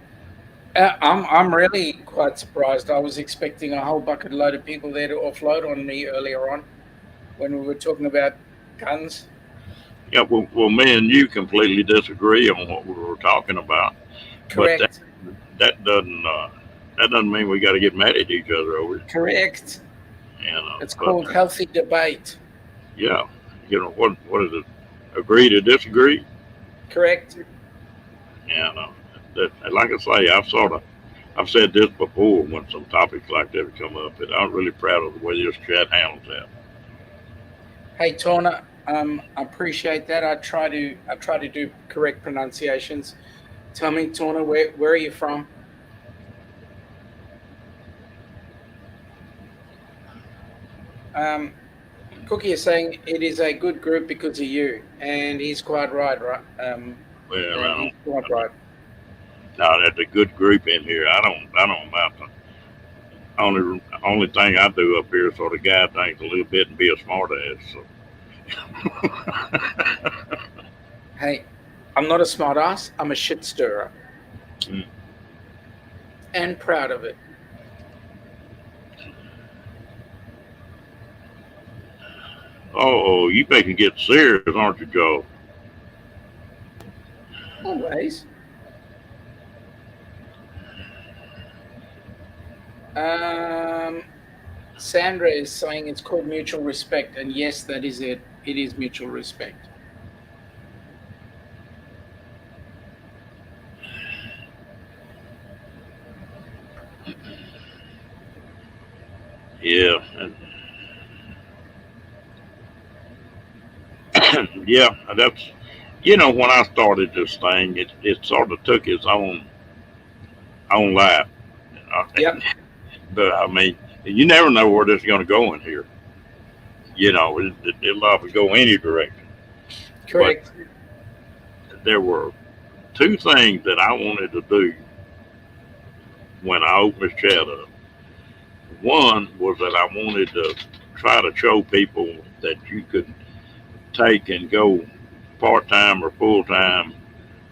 I'm really quite surprised. I was expecting a whole bucket load of people there to offload on me earlier on when we were talking about guns. Yeah, well, me and you completely disagree on what we were talking about, but Correct. that doesn't that doesn't mean we got to get mad at each other over it. Correct. It's But called healthy debate. yeah, what is it? Agree to disagree. Correct. And like I say, I've said this before when some topics like that come up, that I'm really proud of the way this chat handles that. Hey, Torna. I appreciate that. I try to do correct pronunciations. Tell me, Torna, where are you from? Um, Cookie is saying it is a good group because of you, and he's quite right, right? Well, And he's quite right. now that's a good group in here. I don't about to. Only thing I do up here is sort of guy things a little bit and be a smart ass. So. Hey, I'm not a smart ass. I'm a shit stirrer, Mm. and proud of it. Oh, you making get serious, aren't you, Joe? Always. Um, Sandra is saying it's called mutual respect, and yes, that is it. It is mutual respect. Yeah, yeah. That's when I started this thing, it sort of took its own life. Uh, Yep. but I mean, you never know where this is going to go in here. It'll often go any direction. But Correct. there were two things that I wanted to do when I opened this chat up. One was that I wanted to try to show people that you could take and go part time or full time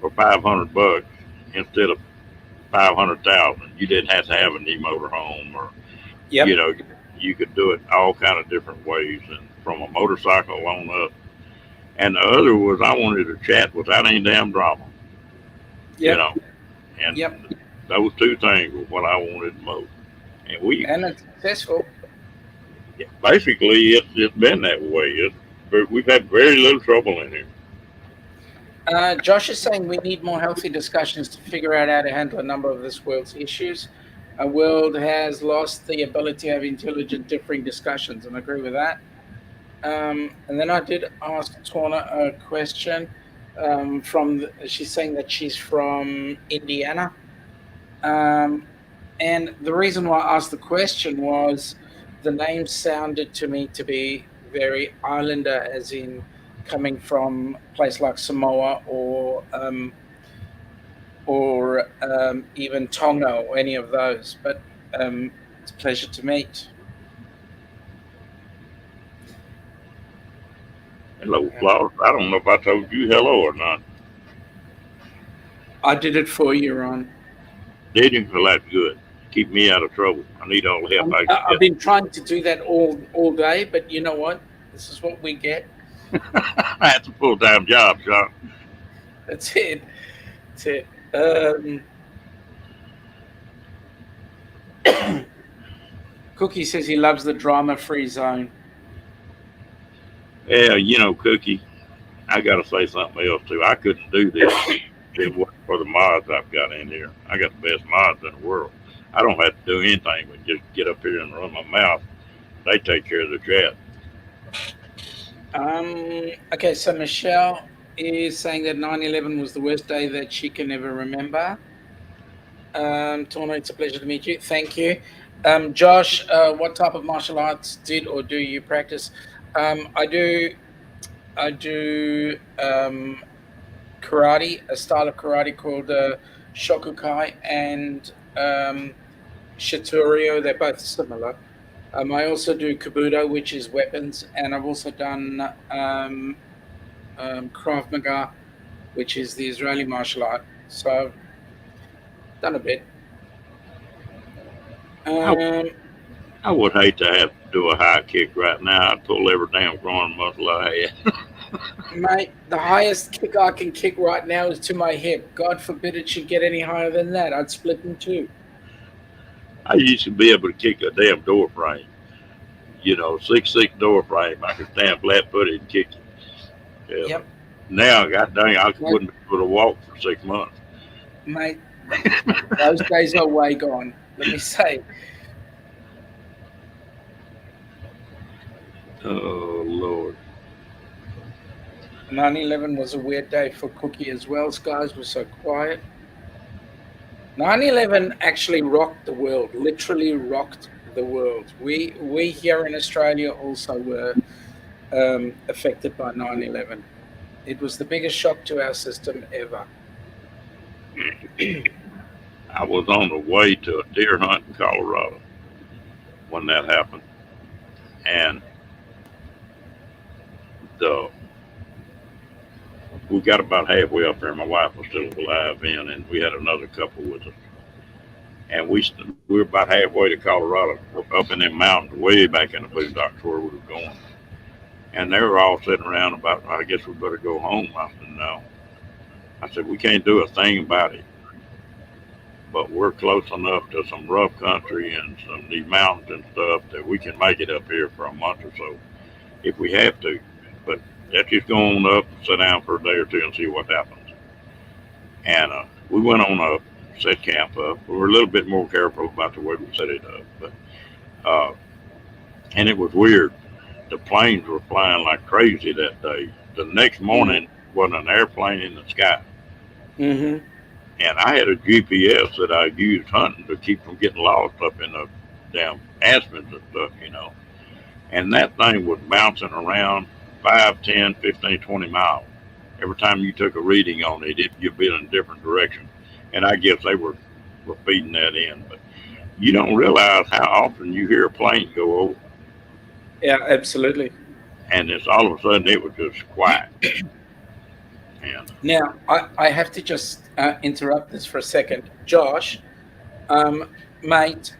for $500 instead of 500,000. You didn't have to have a new motor home, or you Yep. know, you could do it all kind of different ways, and from a motorcycle on up. And the other was I wanted to chat without any damn drama, you Yep. know. And Yep. those two things were what I wanted most. And And it's successful. basically it's been that way. We've had very little trouble in here. Josh is saying we need more healthy discussions to figure out how to handle a number of this world's issues. Our world has lost the ability to have intelligent, differing discussions, and I agree with that. And then I did ask Torna a question. She's saying that she's from Indiana, um, and the reason why I asked the question was the name sounded to me to be very islander, as in coming from a place like Samoa or even Tonga or any of those. But it's a pleasure to meet. Hello, Um, Flowers. I don't know if I told you hello or not. I did it for you, Ron. Did you? Well, that's good. keep me out of trouble. I need all the help I can I've been trying to do that all day, but you know what? This is what we get. That's a full time job, Sean. That's it. That's it. Cookie says he loves the drama-free zone. Yeah, Cookie, I got to say something else too. I couldn't do this if it wasn't for the mods I've got in here. I got the best mods in the world. I don't have to do anything but just get up here and run my mouth. They take care of the chat. Okay, so Michelle is saying that 9/11 was the worst day that she can ever remember. Torno, it's a pleasure to meet you. Thank you. Josh, what type of martial arts did or do you practice? I do karate, a style of karate called shokukai and shitorio. They're both similar. I also do kabuto, which is weapons, and I've also done Krav Maga, which is the Israeli martial art. So I've done a bit. I would hate to have to do a high kick right now. I'd pull every damn groin muscle I had. Mate, the highest kick I can kick right now is to my hip. God forbid it should get any higher than that. I'd split in two. I used to be able to kick a damn door frame. 6'6" door frame. I could stand flat footed and kick it. Yeah. Yep. Now, god dang, I wouldn't be able to walk for 6 months. Mate, those days are way gone. Let me say. Oh Lord. 9/11 was a weird day for Cookie as well. Skies were so quiet. 9/11 actually rocked the world, literally rocked the world. We here in Australia also were affected by 9/11. It was the biggest shock to our system ever. I was on the way to a deer hunt in Colorado when that happened. And we got about halfway up there. My wife was still alive then, and we had another couple with us. And we were about halfway to Colorado, up in them mountains, way back in the boondocks where we were going. And they were all sitting around about, I guess we better go home. I said, no. I said, we can't do a thing about it. But we're close enough to some rough country and some these mountains and stuff that we can make it up here for a month or so if we have to. But let's just go on up, sit down for a day or two and see what happens. And we went on up, set camp up. We were a little bit more careful about the way we set it up. But and it was weird. The planes were flying like crazy that day. The next morning wasn't an airplane in the sky. Mm-hmm. And I had a GPS that I used hunting to keep from getting lost up in the damn aspens and stuff, And that thing was bouncing around 5, 10, 15, 20 miles. Every time you took a reading on it, you'd be in a different direction. And I guess they were feeding that in. But you don't realize how often you hear a plane go over. Yeah, absolutely. And it's all of a sudden it was just quiet. And now, I have to just interrupt this for a second. Josh, mate,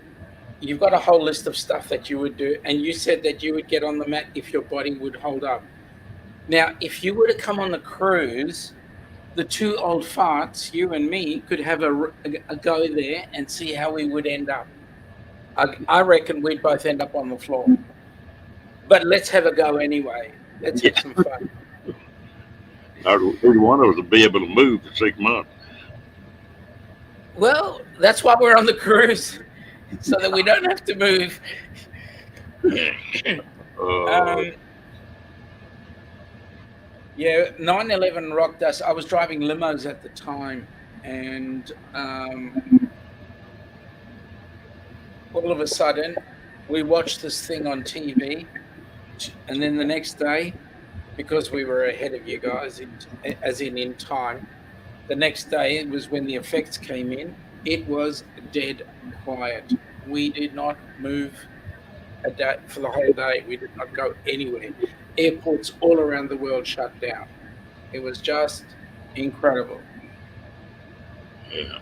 you've got a whole list of stuff that you would do, and you said that you would get on the mat if your body would hold up. Now, if you were to come on the cruise, the two old farts, you and me, could have a go there and see how we would end up. I reckon we'd both end up on the floor. But let's have a go anyway. Let's have some fun. Every one of us will be able to move for 6 months. Well, that's why we're on the cruise, so that we don't have to move. Yeah, 9/11 rocked us. I was driving limos at the time, and all of a sudden, we watched this thing on TV, and then the next day, because we were ahead of you guys, as in time, the next day it was when the effects came in. It was dead quiet. We did not move for the whole day. We did not go anywhere. Airports all around the world shut down. It was just incredible. Yeah.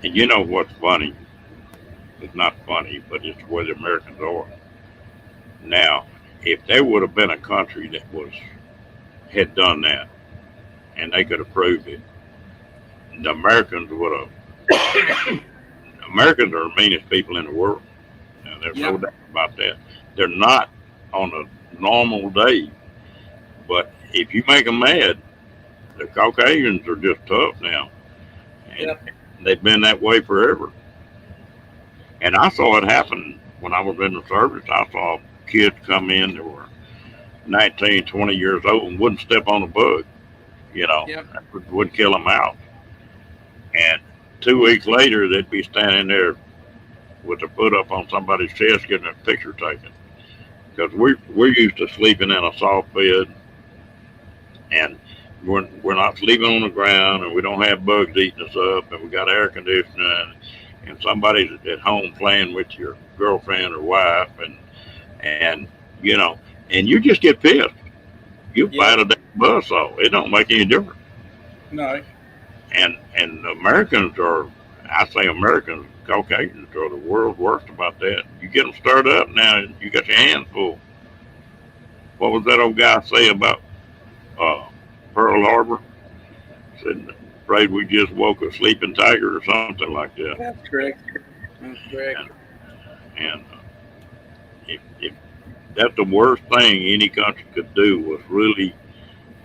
And you know what's funny? It's not funny, but it's where the Americans are now. If there would have been a country that was had done that and they could have proved it, the Americans would have. Americans are the meanest people in the world. Now, there's no Yep. doubt about that. They're not on a normal day, but if you make them mad, the Caucasians are just tough now, and Yep. they've been that way forever. And I saw it happen when I was in the service. I saw kids come in that were 19, 20 years old and wouldn't step on a bug, you know, Yep. would kill them out. And 2 weeks later, they'd be standing there with their foot up on somebody's chest getting a picture taken. Because we're used to sleeping in a soft bed, and we're not sleeping on the ground, and we don't have bugs eating us up, and we got air conditioning, and somebody's at home playing with your girlfriend or wife, and you know, and you just get pissed. You Yep. bite a damn bus off. It don't make any difference. No. And Americans are, I say Americans, Caucasians are the world's worst about that. You get them stirred up now, you got your hands full. What was that old guy say about uh, Pearl Harbor? Said, afraid we just woke a sleeping tiger or something like that. That's correct. That's correct. And, and if that's the worst thing any country could do was really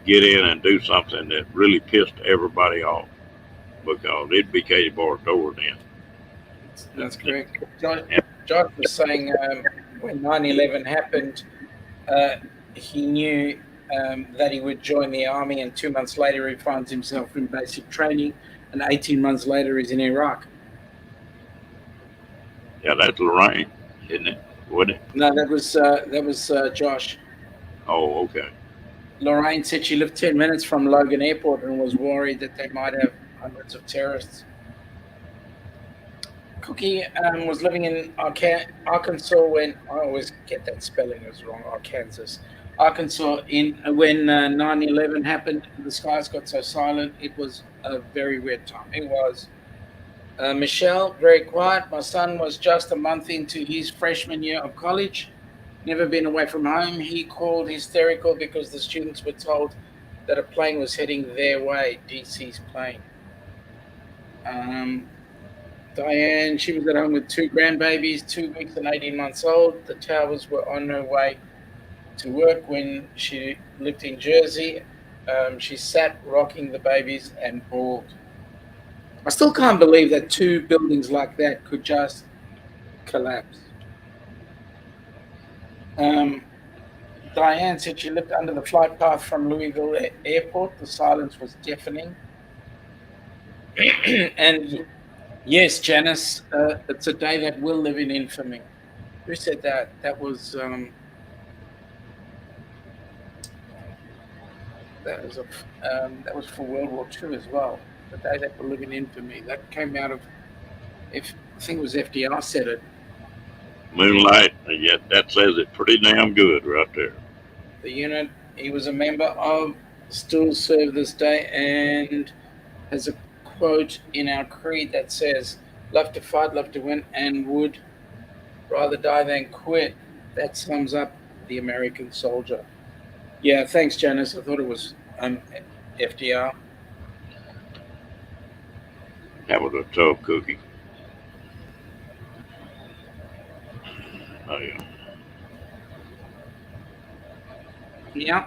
get in and do something that really pissed everybody off because it became bar door then. That's correct. And, Josh was saying when 9/11 happened, uh, he knew that he would join the army, and 2 months later, he finds himself in basic training, and 18 months later, he's in Iraq. yeah, that's Lorraine, isn't it? Wouldn't it? No, that was Josh. Oh, okay. Lorraine said she lived 10 minutes from Logan Airport and was worried that they might have hundreds of terrorists. Cookie was living in Arkansas when I always get that spelling is wrong. Arkansas. In when 9/11 happened, the skies got so silent. It was a very weird time. It was. Michelle, very quiet. My son was just a month into his freshman year of college. Never been away from home. He called hysterical because the students were told that a plane was heading their way. DC's plane. Um, Diane, she was at home with two grandbabies, 2 weeks and 18 months old. The Towers were on her way to work when she lived in Jersey. She sat rocking the babies and bawled. I still can't believe that two buildings like that could just collapse. Um, Diane said she lived under the flight path from Louisville Airport. The silence was deafening. And yes, Janice, it's a day that will live in infamy. Who said that? That was for World War II as well. The day that will live in infamy. That came out of, if I think it was FDR said it. Moonlight, yeah, that says it pretty damn good right there. The unit he was a member of still serve this day and has a quote in our creed that says, "Love to fight, love to win, and would rather die than quit." That sums up the American soldier. Yeah, thanks, Janice. I thought it was FDR. That was a tough cookie. Oh yeah. Yeah,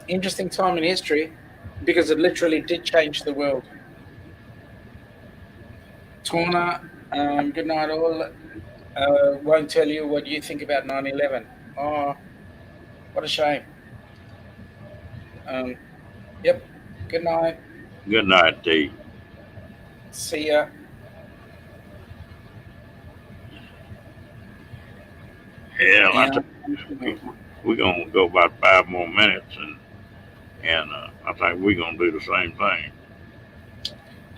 interesting time in history because it literally did change the world. Torna, good night all. Won't tell you what you think about 9/11. Oh, what a shame. Um, yep, good night. Good night, T. See ya. Yeah, I Yeah. think we're gonna go about 5 more minutes, and I think we're gonna do the same thing.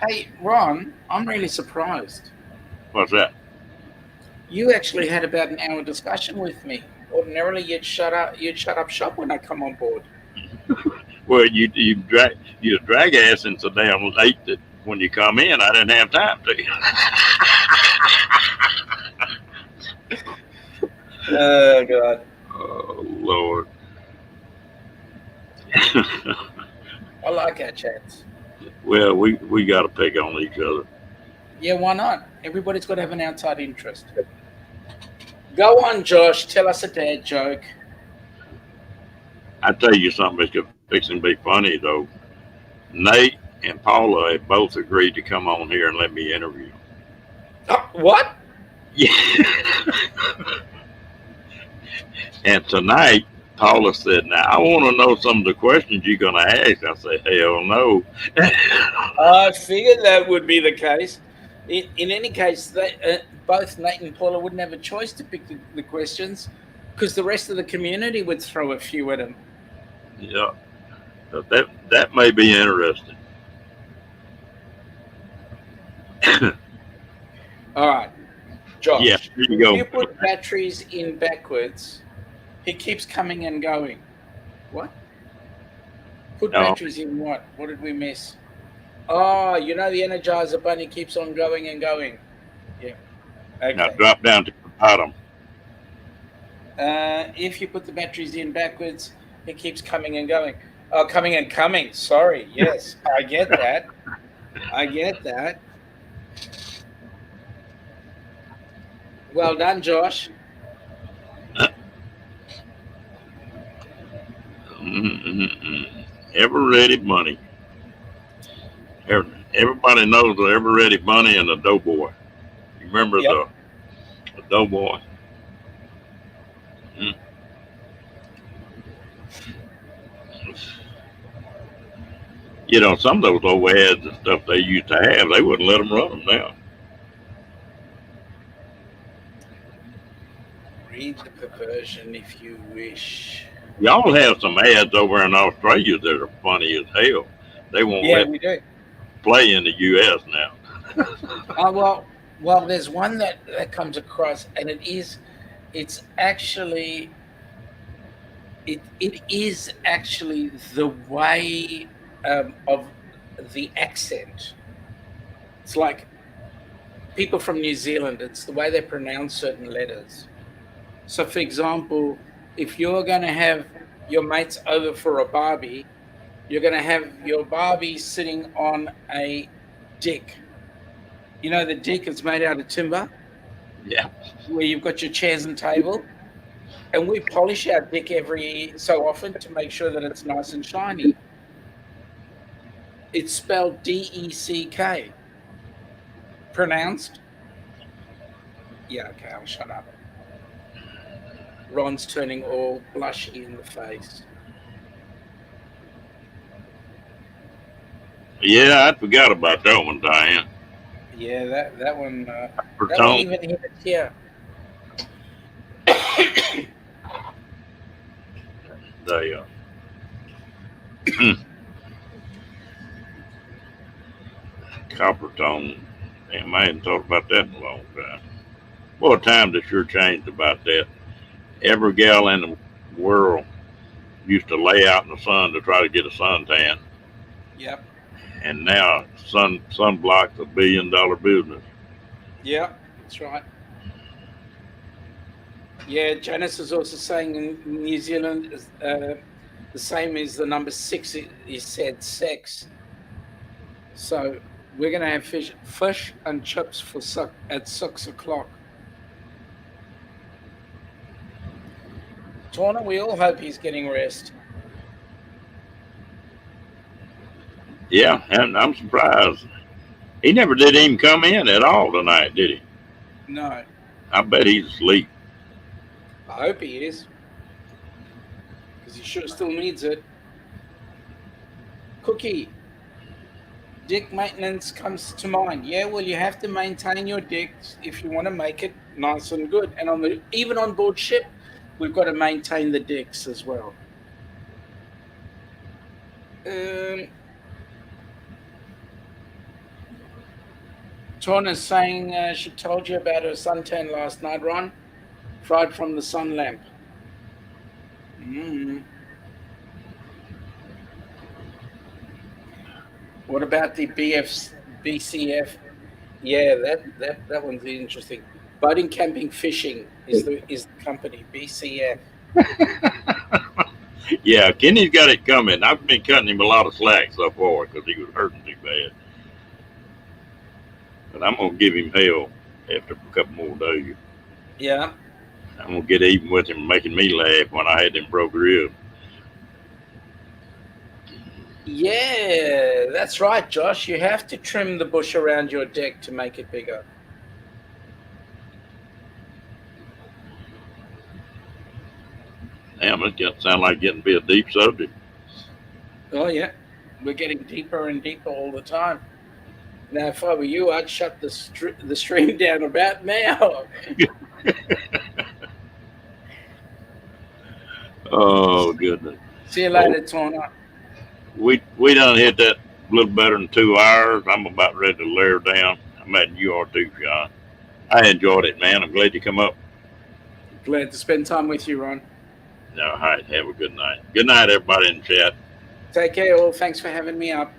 Hey, Ron, I'm really surprised. What's that? You actually had about an hour discussion with me. Ordinarily, you'd shut up shop when I come on board. Well, you drag ass in so damn late that when you come in, I didn't have time to. Oh God. Oh Lord. I like our chats. Well, we got to pick on each other. Yeah, why not? Everybody's got to have an outside interest. Go on, Josh. Tell us a dad joke. I tell you something that's fixing to be funny though. Nate and Paula have both agreed to come on here and let me interview. What? Yeah. And tonight, Paula said, "Now I want to know some of the questions you're gonna ask." I said, "Hell no." I figured that would be the case. In any case, both Nate and Paula wouldn't have a choice to pick the questions because the rest of the community would throw a few at them. Yeah, but that may be interesting. All right, Yeah, Josh. here you If go. you put batteries in backwards, he keeps coming and going. What? Put No, batteries in what? What did we miss? Oh, you know the Energizer Bunny keeps on going and going. Yeah. now Okay. drop down to the bottom. If you put the batteries in backwards, it keeps coming and going. Oh, coming and coming. Sorry. Yes, I get that. I get that. Well done, Josh. Mm-mm-mm. Ever ready bunny. Everybody knows the ever ready bunny and the doughboy. You remember Yep. the doughboy? Mm. You know, some of those old ads and stuff they used to have, they wouldn't let them run them now. Read the perversion if you wish. Y'all have some ads over in Australia that are funny as hell. They won't Yeah, let we do. play in the U.S. now. Well, there's one that comes across, and it's actually, it is actually the way of the accent. It's like people from New Zealand. It's the way they pronounce certain letters. So, for example, if you're going to have your mates over for a barbie, you're going to have your barbie sitting on a dick. You know, the dick is made out of timber, Yeah. where you've got your chairs and table. And we polish our dick every so often to make sure that it's nice and shiny. It's spelled DECK. Pronounced? Yeah, okay, I'll shut up. Ron's turning all blushy in the face. Yeah, I forgot about that one, Diane. Yeah, For that one tone. even hit us here. They, copper tone. Damn, I hadn't thought about that in a long time. Well, times have sure changed about that. Every gal in the world used to lay out in the sun to try to get a suntan, Yep, and now sunblock's $1 billion business. yep, that's right. Yeah, Janice is also saying in New Zealand, the same as the number six is said sex. So we're going to have fish and chips at 6 o'clock. Torna, we all hope he's getting rest. Yeah, and I'm surprised. He never did even come in at all tonight, did he? No, I bet he's asleep. I hope he is, because he sure still needs it. Cookie, dick maintenance comes to mind. Yeah, well, you have to maintain your dicks if you want to make it nice and good. And even on board ship, we've got to maintain the dicks as well. Um, Torna's saying she told you about her suntan last night, Ron. Fried from the sun lamp. Mm. What about the BCF. Yeah, that one's interesting. Boating, camping, fishing is the company BCF. Yeah, Kenny's got it coming. I've been cutting him a lot of slack so far because he was hurting too bad. But I'm gonna give him hell after a couple more days. Yeah, I'm gonna get even with him, making me laugh when I had them broke ribs. yeah, that's right, Josh. You have to trim the bush around your deck to make it bigger. Damn, it sound like getting to be a deep subject. Oh yeah, we're getting deeper and deeper all the time. Now, if I were you, I'd shut the stream down about now. Oh goodness. See you Well, later, Tona. we done hit that a little better than 2 hours. I'm about ready to layer down. I imagine you are too, Sean. I enjoyed it, man. I'm glad you come up. Glad to spend time with you, Ron. All right, have a good night. Good night, everybody in the chat. Take care, all. Thanks for having me up.